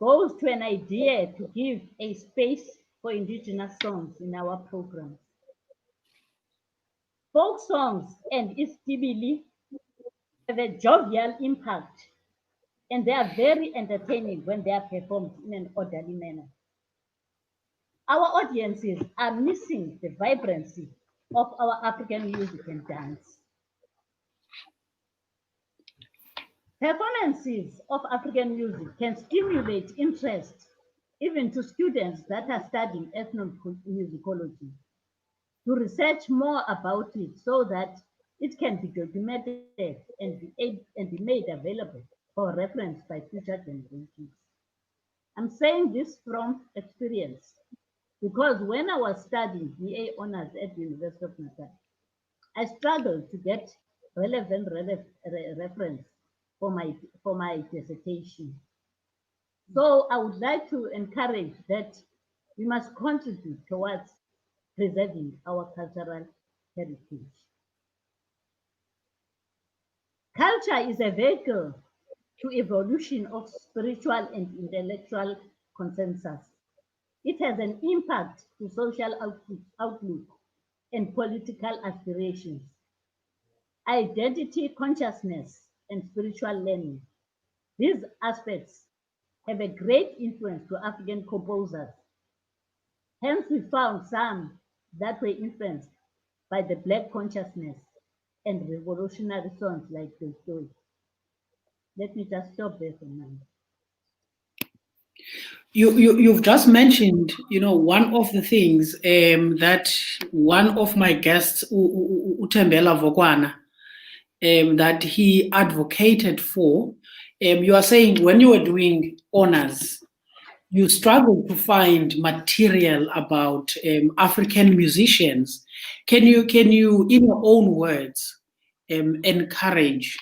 Speaker 3: goes to an idea to give a space for indigenous songs in our programs. Folk songs and istibili have a jovial impact, and they are very entertaining when they are performed in an orderly manner. Our audiences are missing the vibrancy of our African music and dance. Performances of African music can stimulate interest even to students that are studying ethnomusicology, to research more about it so that it can be documented and be made available for reference by future generations. I'm saying this from experience because when I was studying BA honors at the University of Natal, I struggled to get relevant reference for my dissertation. So I would like to encourage that we must contribute towards preserving our cultural heritage. Culture is a vehicle to evolution of spiritual and intellectual consensus. It has an impact to social outlook and political aspirations, identity consciousness, and spiritual learning. These aspects have a great influence to African composers. Hence, we found some that were influenced by the Black consciousness and revolutionary songs like the story. Let me just stop there for now.
Speaker 1: You've just mentioned, one of the things that one of my guests, Utembela Vokwana, that he advocated for. You are saying when you were doing honors, you struggled to find material about African musicians. Can you, in your own words, encourage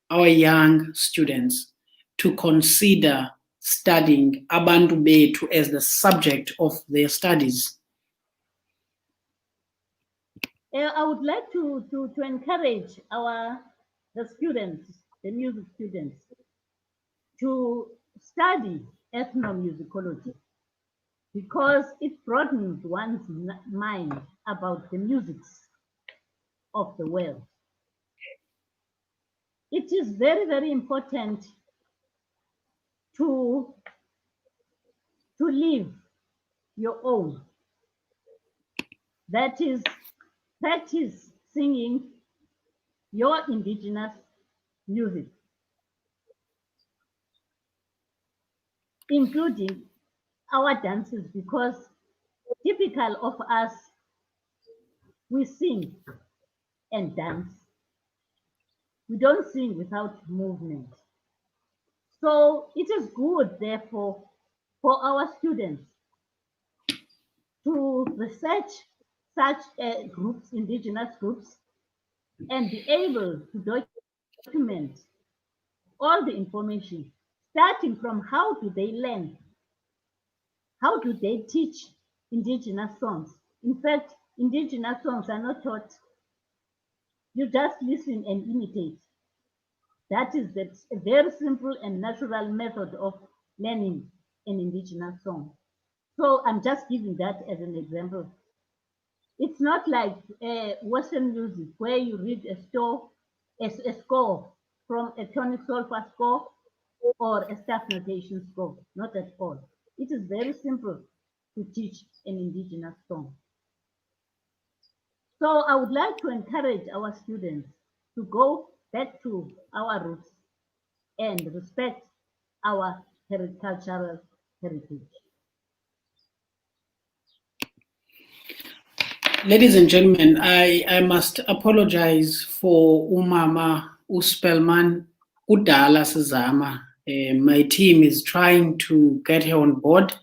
Speaker 1: our young students to consider studying Abantu Bethu as the subject of their studies?
Speaker 3: I would like to encourage the students, the music students, to study ethnomusicology because it broadens one's mind about the musics of the world. It is very, very important to live your own. That is, practice singing your indigenous music, including our dances, because typical of us, we sing and dance. We don't sing without movement. So it is good, therefore, for our students to research such groups, indigenous groups, and be able to document all the information, starting from how do they learn, how do they teach indigenous songs. In fact, indigenous songs are not taught. You just listen and imitate. That is a very simple and natural method of learning an indigenous song. So I'm just giving that as an example. It's not like Western music where you read a score from a tonic solfa score or a staff notation score. Not at all. It is very simple to teach an indigenous song. So I would like to encourage our students to go back to our roots and respect our cultural heritage.
Speaker 1: Ladies and gentlemen, I must apologize for Umama Spelman Udala Sizama. My team is trying to get her on board.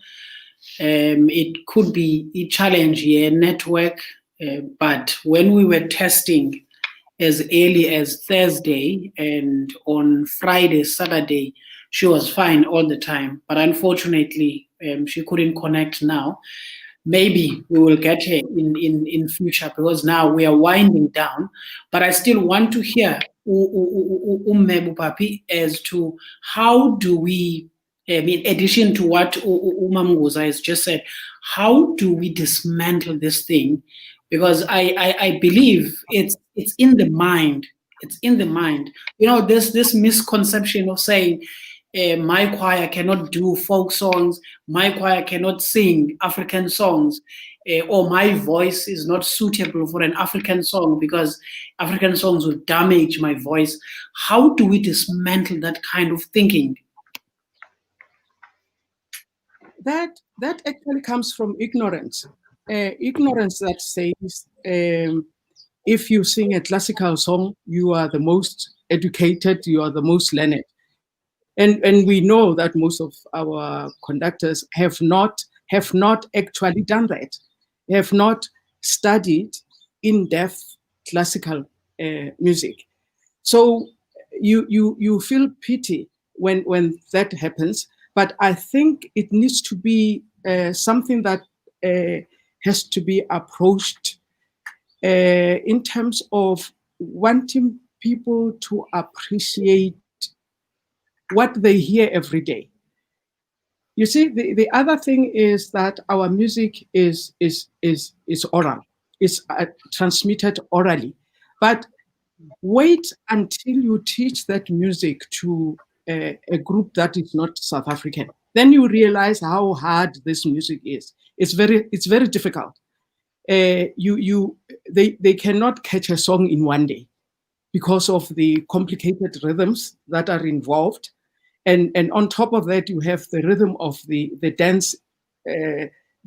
Speaker 1: It could be a challenge here, network, but when we were testing as early as Thursday and on Friday, Saturday, she was fine all the time. But unfortunately, she couldn't connect now. Maybe we will get her in future because now we are winding down. But I still want to hear Bopape as to how do we, in addition to what Nguza has just said, how do we dismantle this thing? Because I believe it's in the mind. It's in the mind. This misconception of saying, my choir cannot do folk songs, my choir cannot sing African songs, or my voice is not suitable for an African song because African songs will damage my voice. How do we dismantle that kind of thinking?
Speaker 2: That actually comes from ignorance. Ignorance that says if you sing a classical song, you are the most educated, you are the most learned. And we know that most of our conductors have not actually done that. They have not studied in-depth classical music. So you feel pity when that happens. But I think it needs to be something that has to be approached in terms of wanting people to appreciate what they hear every day. You see, the other thing is that our music is oral. It's transmitted orally. But wait until you teach that music to a group that is not South African. Then you realize how hard this music is. It's very difficult. They cannot catch a song in one day because of the complicated rhythms that are involved. And on top of that, you have the rhythm of the dance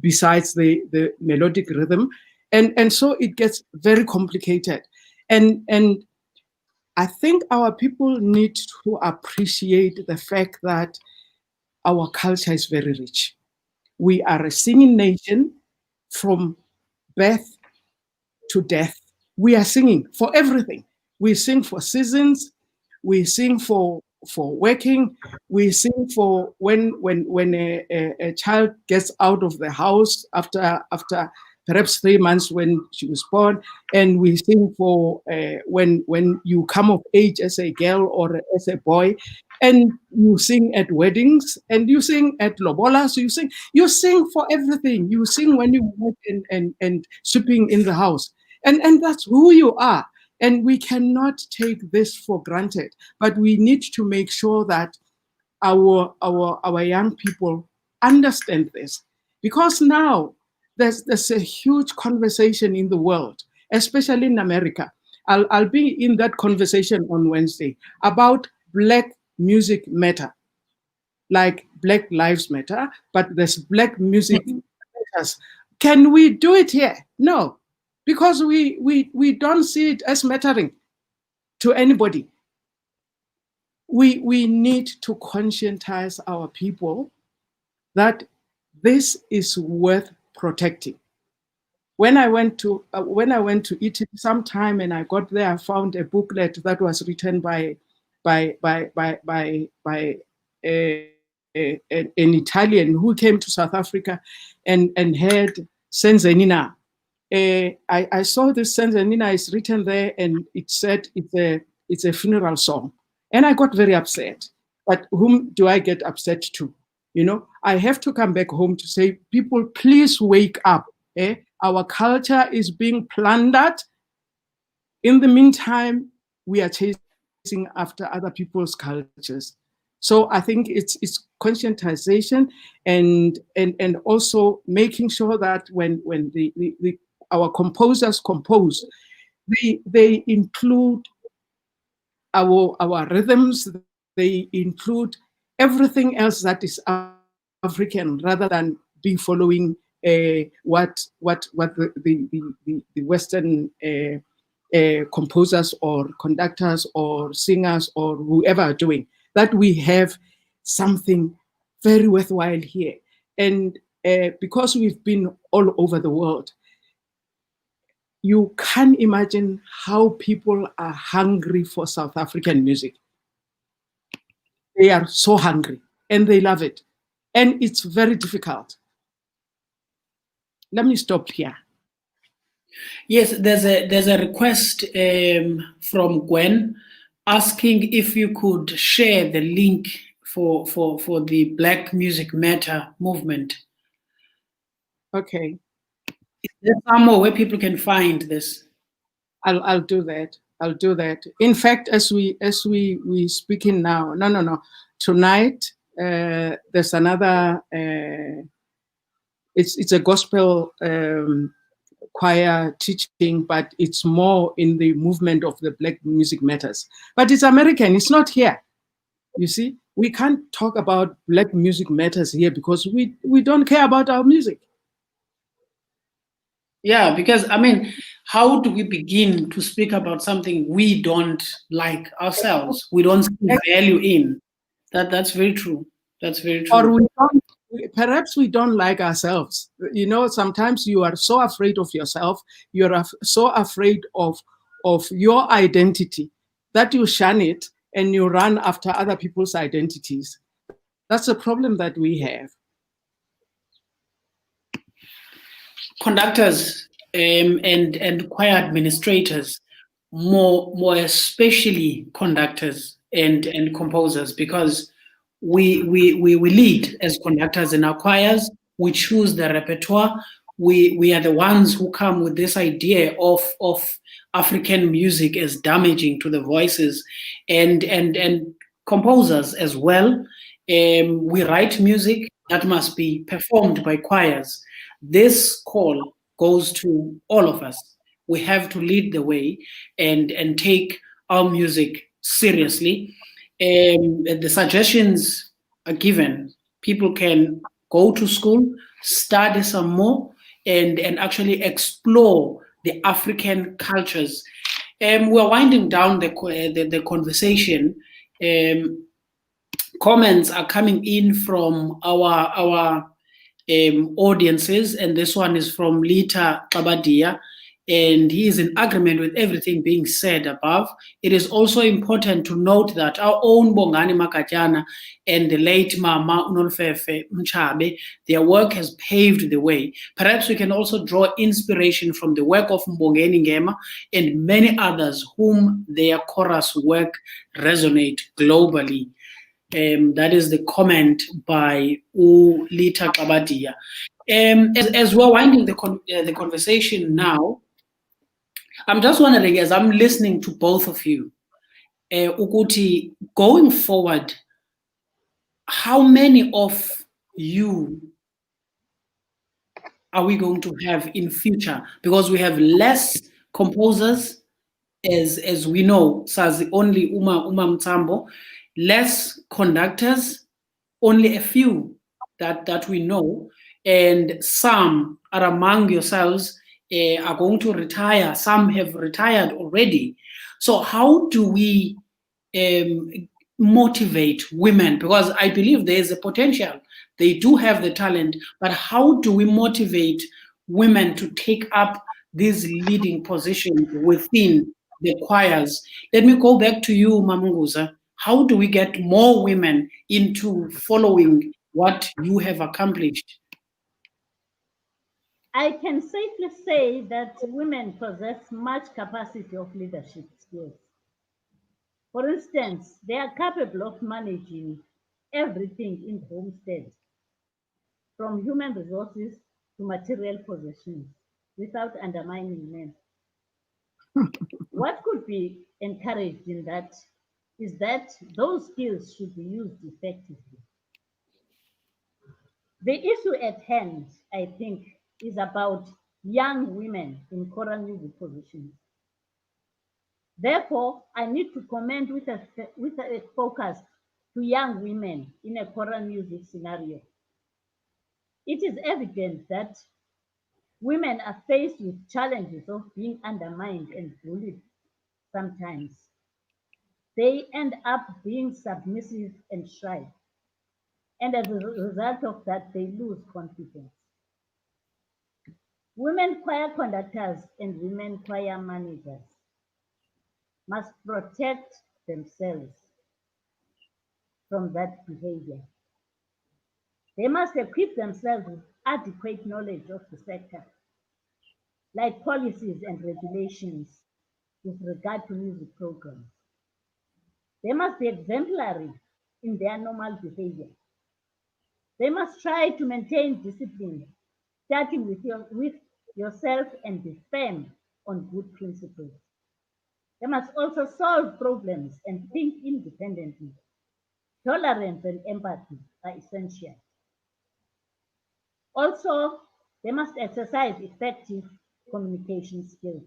Speaker 2: besides the melodic rhythm. And so it gets very complicated. And I think our people need to appreciate the fact that our culture is very rich. We are a singing nation from birth to death. We are singing for everything. We sing for seasons. We sing for working. We sing for when a child gets out of the house after perhaps 3 months when she was born, and we sing for when you come of age as a girl or as a boy, and you sing at weddings, and you sing at lobola. So you sing for everything. You sing when you work and sweeping in the house, and that's who you are. And we cannot take this for granted, but we need to make sure that our young people understand this, because now there's a huge conversation in the world, especially in America. I'll be in that conversation on Wednesday about Black music matter, like Black Lives Matter, but there's Black music matters. Can we do it here? No, because we don't see it as mattering to anybody. We need to conscientize our people that this is worth protecting. When I went to Italy sometime and I got there, I found a booklet that was written by an Italian who came to South Africa and heard Senzenina. I saw this Senzenina is written there, and it said it's a funeral song, and I got very upset. But whom do I get upset to? You know, I have to come back home to say, people, please wake up. Our culture is being plundered. In the meantime, we are chasing after other people's cultures. So I think it's conscientization and also making sure that when our composers compose, they include our rhythms, they include everything else that is African, rather than be following what the Western composers or conductors or singers or whoever are doing. That we have something very worthwhile here. And because we've been all over the world, you can imagine how people are hungry for South African music. They are so hungry and they love it. And it's very difficult. Let me stop here.
Speaker 1: Yes, there's a request from Gwen asking if you could share the link for the Black Music Matter movement.
Speaker 2: Okay.
Speaker 1: Is there somewhere where people can find this?
Speaker 2: I'll do that. I'll do that. In fact, as we speaking now, no. Tonight, there's another. It's a gospel choir teaching, but it's more in the movement of the Black Music Matters. But it's American. It's not here. You see, we can't talk about Black Music Matters here because we don't care about our music.
Speaker 1: Yeah, because I mean, how do we begin to speak about something we don't like ourselves? We don't see value in. That's very true. That's very true.
Speaker 2: Or perhaps we don't like ourselves. You know, sometimes you are so afraid of yourself. You're so afraid of your identity that you shun it and you run after other people's identities. That's a problem that we have.
Speaker 1: Conductors and choir administrators, more especially conductors and composers, because we lead as conductors in our choirs. We choose the repertoire. We are the ones who come with this idea of African music as damaging to the voices, and composers as well. We write music that must be performed by choirs. This call goes to all of us. We have to lead the way and take our music seriously. The suggestions are given. People can go to school, study some more, and actually explore the African cultures. We're winding down the conversation. Comments are coming in from our audiences, and this one is from Lita Kabadia, and he is in agreement with everything being said above. It is also important to note that our own Bongani Makatjana and the late Mama Unolfefe Mchabe, their work has paved the way. Perhaps we can also draw inspiration from the work of Mbongeni Ngema and many others whom their chorus work resonate globally. That is the comment by Lita Kabadia. As we're winding the conversation now, I'm just wondering, as I'm listening to both of you, Ukuti, going forward, how many of you are we going to have in future? Because we have less composers, as we know, says only Uma Tsambo, less conductors, only a few that we know, and some are among yourselves are going to retire. Some have retired already. So how do we motivate women? Because I believe there is a potential. They do have the talent, but how do we motivate women to take up these leading positions within the choirs? Let me go back to you, Nguza. How do we get more women into following what you have accomplished?
Speaker 3: I can safely say that women possess much capacity of leadership skills. For instance, they are capable of managing everything in the homestead, from human resources to material possessions, without undermining men. What could be encouraged in that is that those skills should be used effectively. The issue at hand, I think, is about young women in choral music positions. Therefore, I need to comment with a focus to young women in a choral music scenario. It is evident that women are faced with challenges of being undermined and bullied sometimes. They end up being submissive and shy, and as a result of that, they lose confidence. Women choir conductors and women choir managers must protect themselves from that behavior. They must equip themselves with adequate knowledge of the sector, like policies and regulations with regard to music programs. They must be exemplary in their normal behavior. They must try to maintain discipline, starting with yourself, and be firm on good principles. They must also solve problems and think independently. Tolerance and empathy are essential. Also, they must exercise effective communication skills.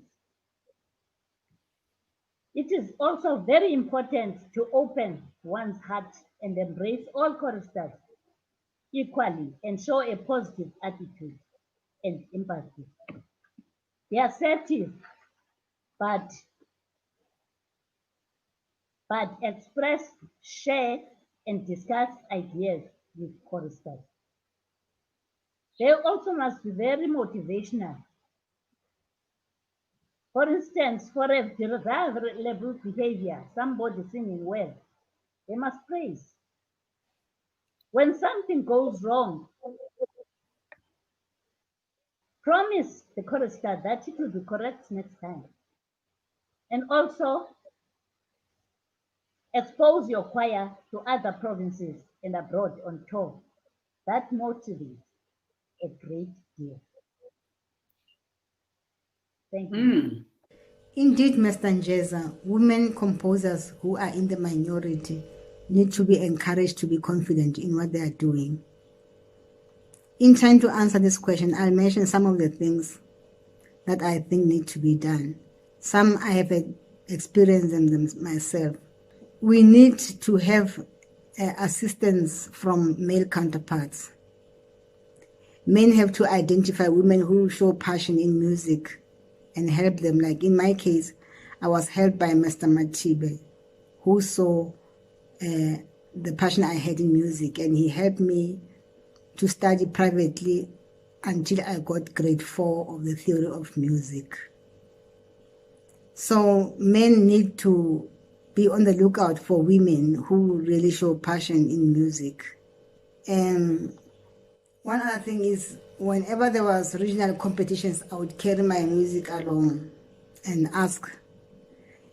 Speaker 3: It is also very important to open one's heart and embrace all choristers equally and show a positive attitude and empathy. Be assertive, but express, share, and discuss ideas with choristers. They also must be very motivational. For instance, for a desirable behavior, somebody singing well, they must praise. When something goes wrong, promise the chorister that it will be correct next time. And also expose your choir to other provinces and abroad on tour. That motivates a great deal. Thank you.
Speaker 4: Indeed, Mr. Njeza, women composers who are in the minority need to be encouraged to be confident in what they are doing. In trying to answer this question, I'll mention some of the things that I think need to be done. Some I have experienced them myself. We need to have assistance from male counterparts. Men have to identify women who show passion in music and help them. Like in my case, I was helped by Mr. Matibe, who saw the passion I had in music, and he helped me to study privately until I got grade 4 of the theory of music. So men need to be on the lookout for women who really show passion in music. And one other thing is, whenever there was regional competitions, I would carry my music along and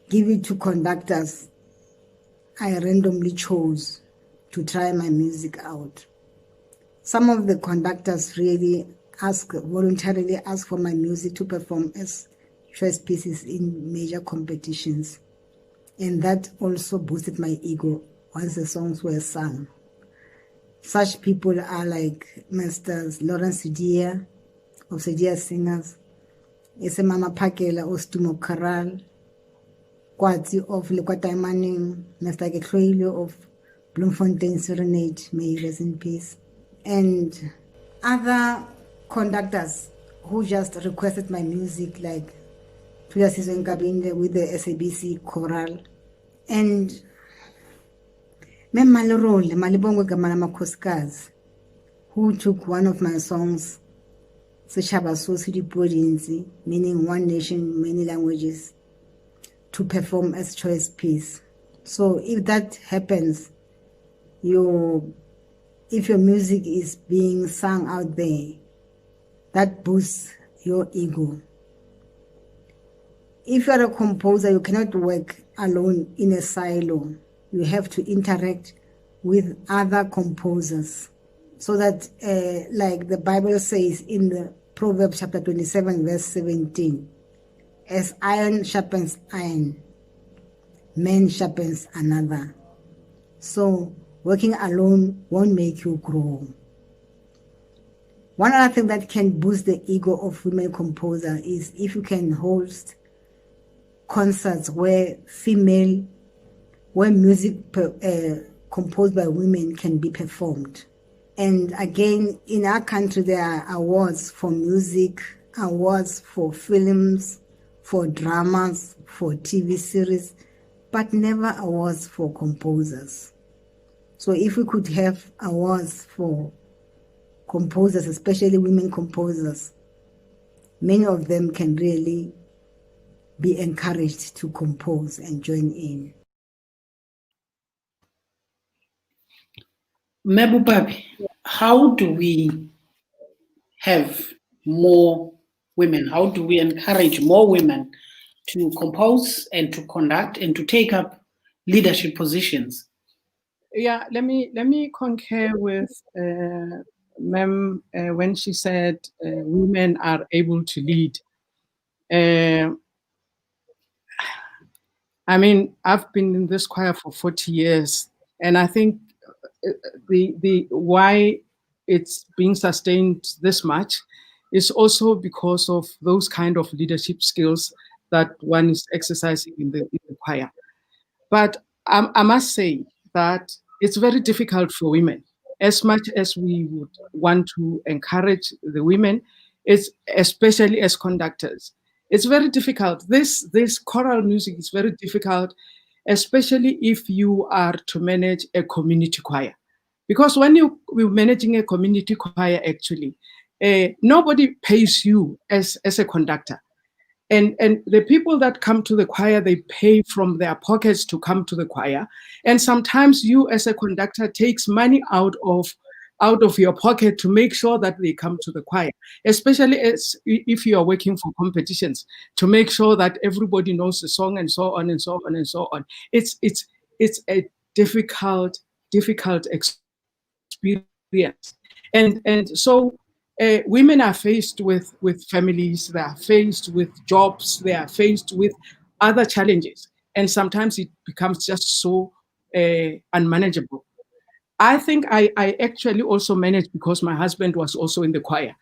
Speaker 4: give it to conductors I randomly chose to try my music out. Some of the conductors really voluntarily ask for my music to perform as choice pieces in major competitions. And that also boosted my ego once the songs were sung. Such people are like Mr. Lawrence Sidia of Sidia Singers, Mama Pakela of Choral, Kwati of Lekwata Manning, Mr. Getloilo of Bloemfontein Serenade, may he rest in peace, and other conductors who just requested my music, like Sibusiso with the SABC Choral, and Memalorole Malibongo Gamana Makoskaz, who took one of my songs, Sechaba Sosidi Bodinzi, meaning One Nation, Many Languages, to perform as choice piece. So if that happens, if your music is being sung out there, that boosts your ego. If you're a composer, you cannot work alone in a silo. You have to interact with other composers, so that, like the Bible says in the Proverbs chapter 27, verse 17, as iron sharpens iron, man sharpens another. So working alone won't make you grow. One other thing that can boost the ego of women composers is if you can host concerts where music composed by women can be performed. And again, in our country, there are awards for music, awards for films, for dramas, for TV series, but never awards for composers. So if we could have awards for composers, especially women composers, many of them can really be encouraged to compose and join in.
Speaker 1: Bopape, how do we have more women? How do we encourage more women to compose and to conduct and to take up leadership positions?
Speaker 2: Yeah, let me concur with Mem when she said women are able to lead. I mean, I've been in this choir for 40 years, and I think the why it's being sustained this much is also because of those kind of leadership skills that one is exercising in the choir. But I must say that it's very difficult for women. As much as we would want to encourage the women, it's especially as conductors. It's very difficult. This choral music is very difficult, especially if you are to manage a community choir. Because when you're managing a community choir, actually, nobody pays you as a conductor. And the people that come to the choir, they pay from their pockets to come to the choir. And sometimes you as a conductor takes money out of out of your pocket to make sure that they come to the choir, especially if you are working for competitions, to make sure that everybody knows the song and so on and so on and so on. It's a difficult experience, and so women are faced with families, they are faced with jobs, they are faced with other challenges, and sometimes it becomes just so unmanageable. I think I actually also managed because my husband was also in the choir.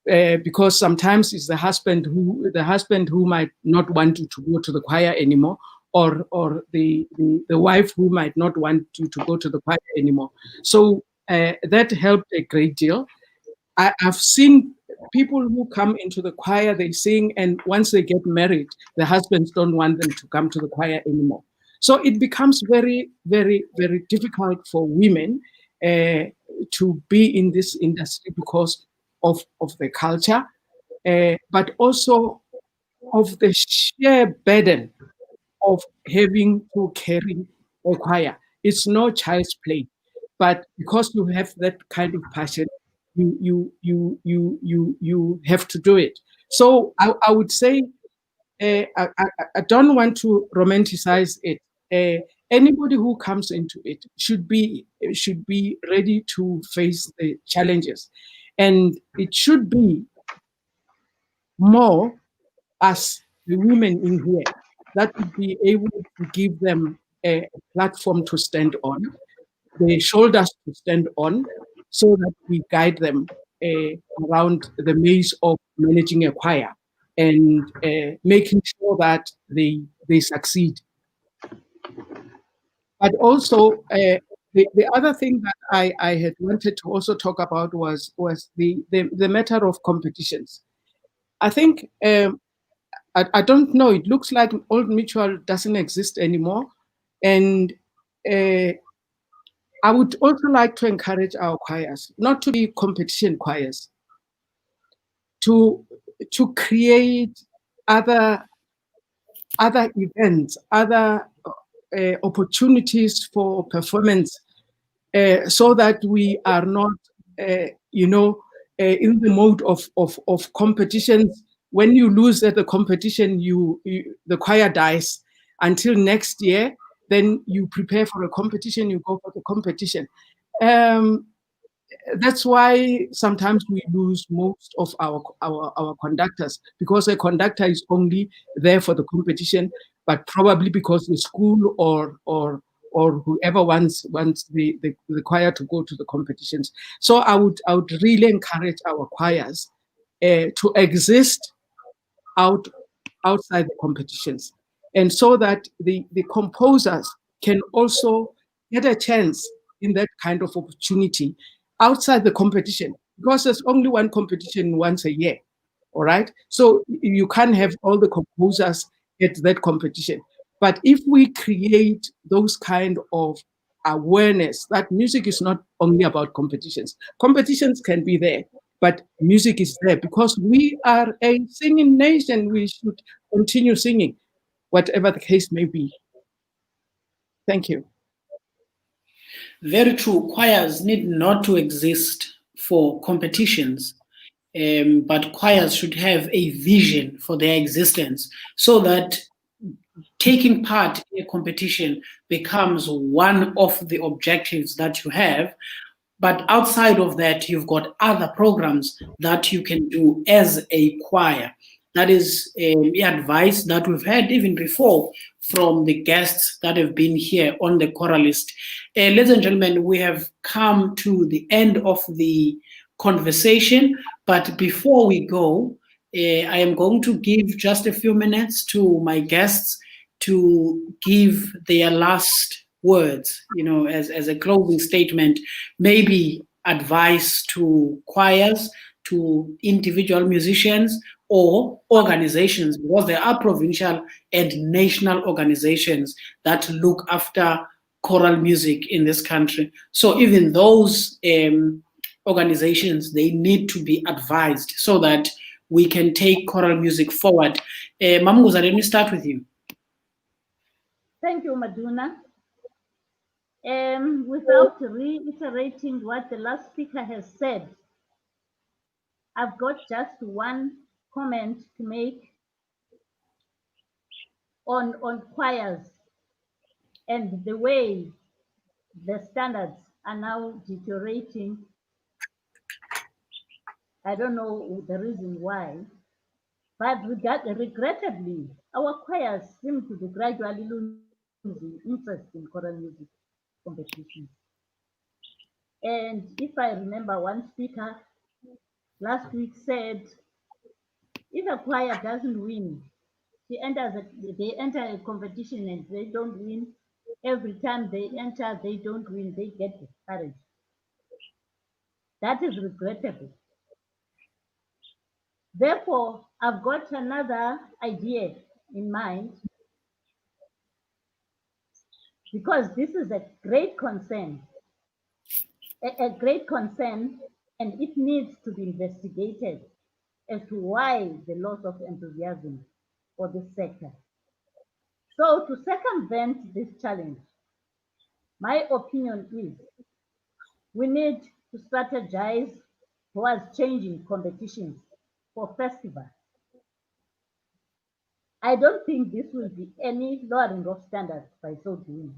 Speaker 2: Because sometimes it's the husband who might not want you to go to the choir anymore, or the wife who might not want you to go to the choir anymore. So that helped a great deal. I've seen people who come into the choir, they sing, and once they get married, the husbands don't want them to come to the choir anymore. So it becomes very, very, very difficult for women to be in this industry because of the culture, but also of the sheer burden of having to carry a choir. It's no child's play, but because you have that kind of passion, you have to do it. So I would say I don't want to romanticize it. Anybody who comes into it should be ready to face the challenges, and it should be more as the women in here that would be able to give them a platform to stand on, the shoulders to stand on, so that we guide them around the maze of managing a choir and making sure that they succeed. But also, the other thing that I had wanted to also talk about was the matter of competitions. I think, I don't know, it looks like Old Mutual doesn't exist anymore. And I would also like to encourage our choirs not to be competition choirs, to create other events, other opportunities for performance, so that we are not, in the mode of competitions. When you lose at the competition, the choir dies until next year. Then you prepare for a competition, you go for the competition. That's why sometimes we lose most of our conductors, because a conductor is only there for the competition, but probably because the school or whoever wants the choir to go to the competitions. So I would really encourage our choirs to exist outside the competitions, and so that the composers can also get a chance in that kind of opportunity outside the competition, because there's only one competition once a year. All right, so you can't have all the composers at that competition. But if we create those kind of awareness that music is not only about competitions can be there, but music is there because we are a singing nation. We should continue singing, whatever the case may be. Thank you.
Speaker 1: Very true. Choirs need not to exist for competitions, but choirs should have a vision for their existence, so that taking part in a competition becomes one of the objectives that you have. But outside of that, you've got other programs that you can do as a choir. That is advice that we've had even before from the guests that have been here on the Choralist. Ladies and gentlemen, we have come to the end of the conversation. But before we go, I am going to give just a few minutes to my guests to give their last words, as a closing statement, maybe advice to choirs, to individual musicians or organizations, because there are provincial and national organizations that look after choral music in this country. So even those organizations, they need to be advised so that we can take choral music forward. Nguza, let me start with you.
Speaker 3: Thank you, Maduna. Without reiterating what the last speaker has said, I've got just one comment to make on choirs and the way the standards are now deteriorating. I don't know the reason why, but regrettably, our choirs seem to be gradually losing interest in choral music competitions. And if I remember, one speaker last week said, if a choir doesn't win, they enter a competition and they don't win. Every time they enter, they don't win, they get discouraged. That is regrettable. Therefore, I've got another idea in mind, because this is a great concern, and it needs to be investigated as to why the loss of enthusiasm for this sector. So to circumvent this challenge, my opinion is we need to strategize towards changing competitions for festivals. I don't think this will be any lowering of standards by so doing.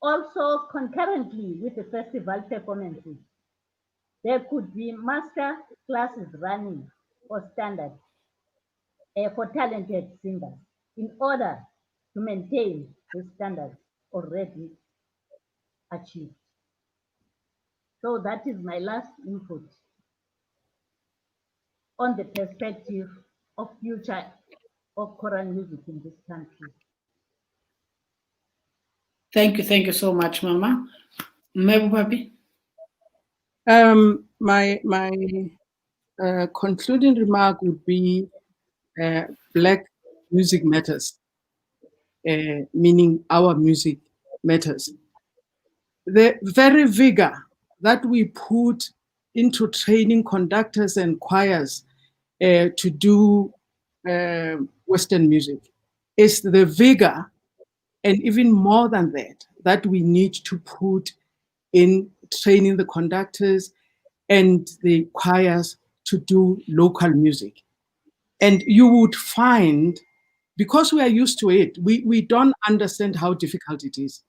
Speaker 3: Also, concurrently with the festival performances, there could be master classes running for standards for talented singers in order to maintain the standards already achieved. So that is my last input on the perspective of future of choral music in this country.
Speaker 1: Thank you so much, Mama. Bopape?
Speaker 2: My concluding remark would be Black music matters, meaning our music matters. The very vigor that we put into training conductors and choirs to do Western music is the vigor, and even more than that we need to put in training the conductors and the choirs to do local music. And you would find, because we are used to it, we don't understand how difficult it is.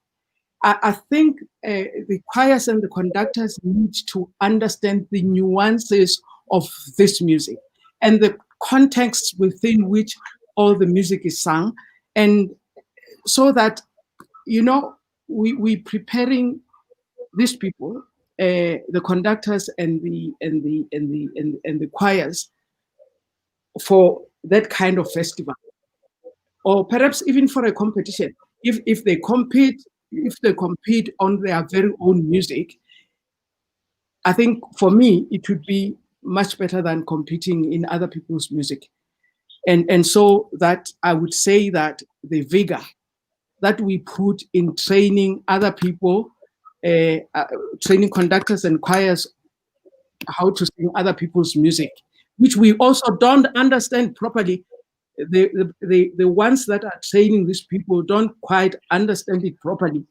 Speaker 2: I think the choirs and the conductors need to understand the nuances of this music and the context within which all the music is sung, and so that, you know, we preparing these people, the conductors and the choirs, for that kind of festival, or perhaps even for a competition. If they compete on their very own music, I think for me it would be much better than competing in other people's music. And so that I would say that the vigor that we put in training other people, training conductors and choirs how to sing other people's music, which we also don't understand properly. The ones that are training these people don't quite understand it properly.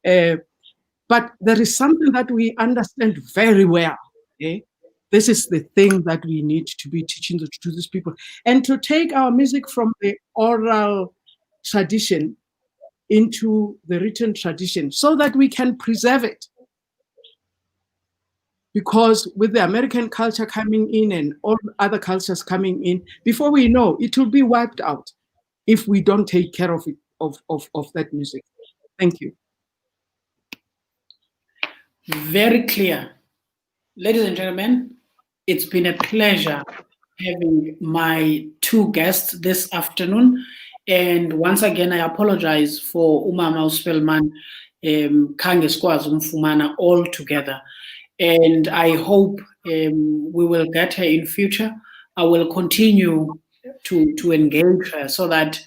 Speaker 2: But there is something that we understand very well. Okay? This is the thing that we need to be teaching to these people, and to take our music from the oral tradition into the written tradition so that we can preserve it. Because with the American culture coming in and all other cultures coming in, before we know, it will be wiped out if we don't take care of it, of that music. Thank you.
Speaker 1: Very clear. Ladies and gentlemen, it's been a pleasure having my two guests this afternoon. And once again, I apologize for Umama Spelman, Khange sikwazi umfumana all together. And I hope we will get her in future. I will continue to engage her so that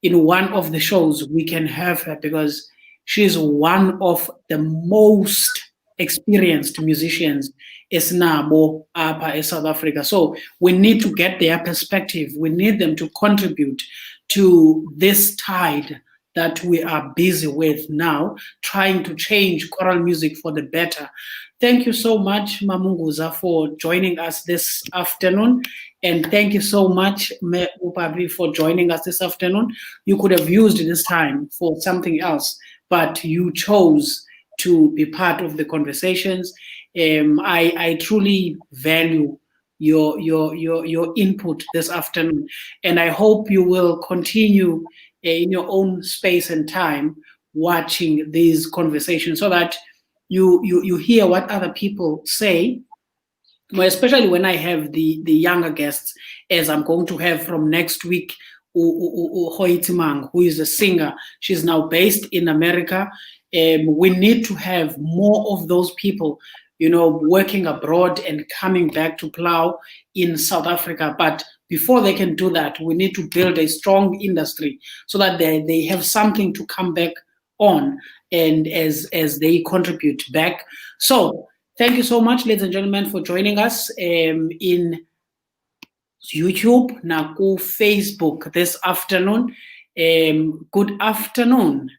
Speaker 1: in one of the shows we can have her, because she's one of the most experienced musicians esinabo apha South Africa. So we need to get their perspective. We need them to contribute to this tide that we are busy with now, trying to change choral music for the better. Thank you so much, Nguza, for joining us this afternoon. And thank you so much, Bopape, for joining us this afternoon. You could have used this time for something else, but you chose to be part of the conversations. I truly value your input this afternoon, and I hope you will continue in your own space and time watching these conversations so that you hear what other people say. Well, especially when I have the younger guests, as I'm going to have from next week, Hoitimang, who is a singer. She's now based in America. We need to have more of those people, working abroad and coming back to plow in South Africa. But before they can do that, we need to build a strong industry so that they have something to come back on, and as they contribute back. So thank you so much, ladies and gentlemen, for joining us in YouTube, Naku Facebook this afternoon. Good afternoon.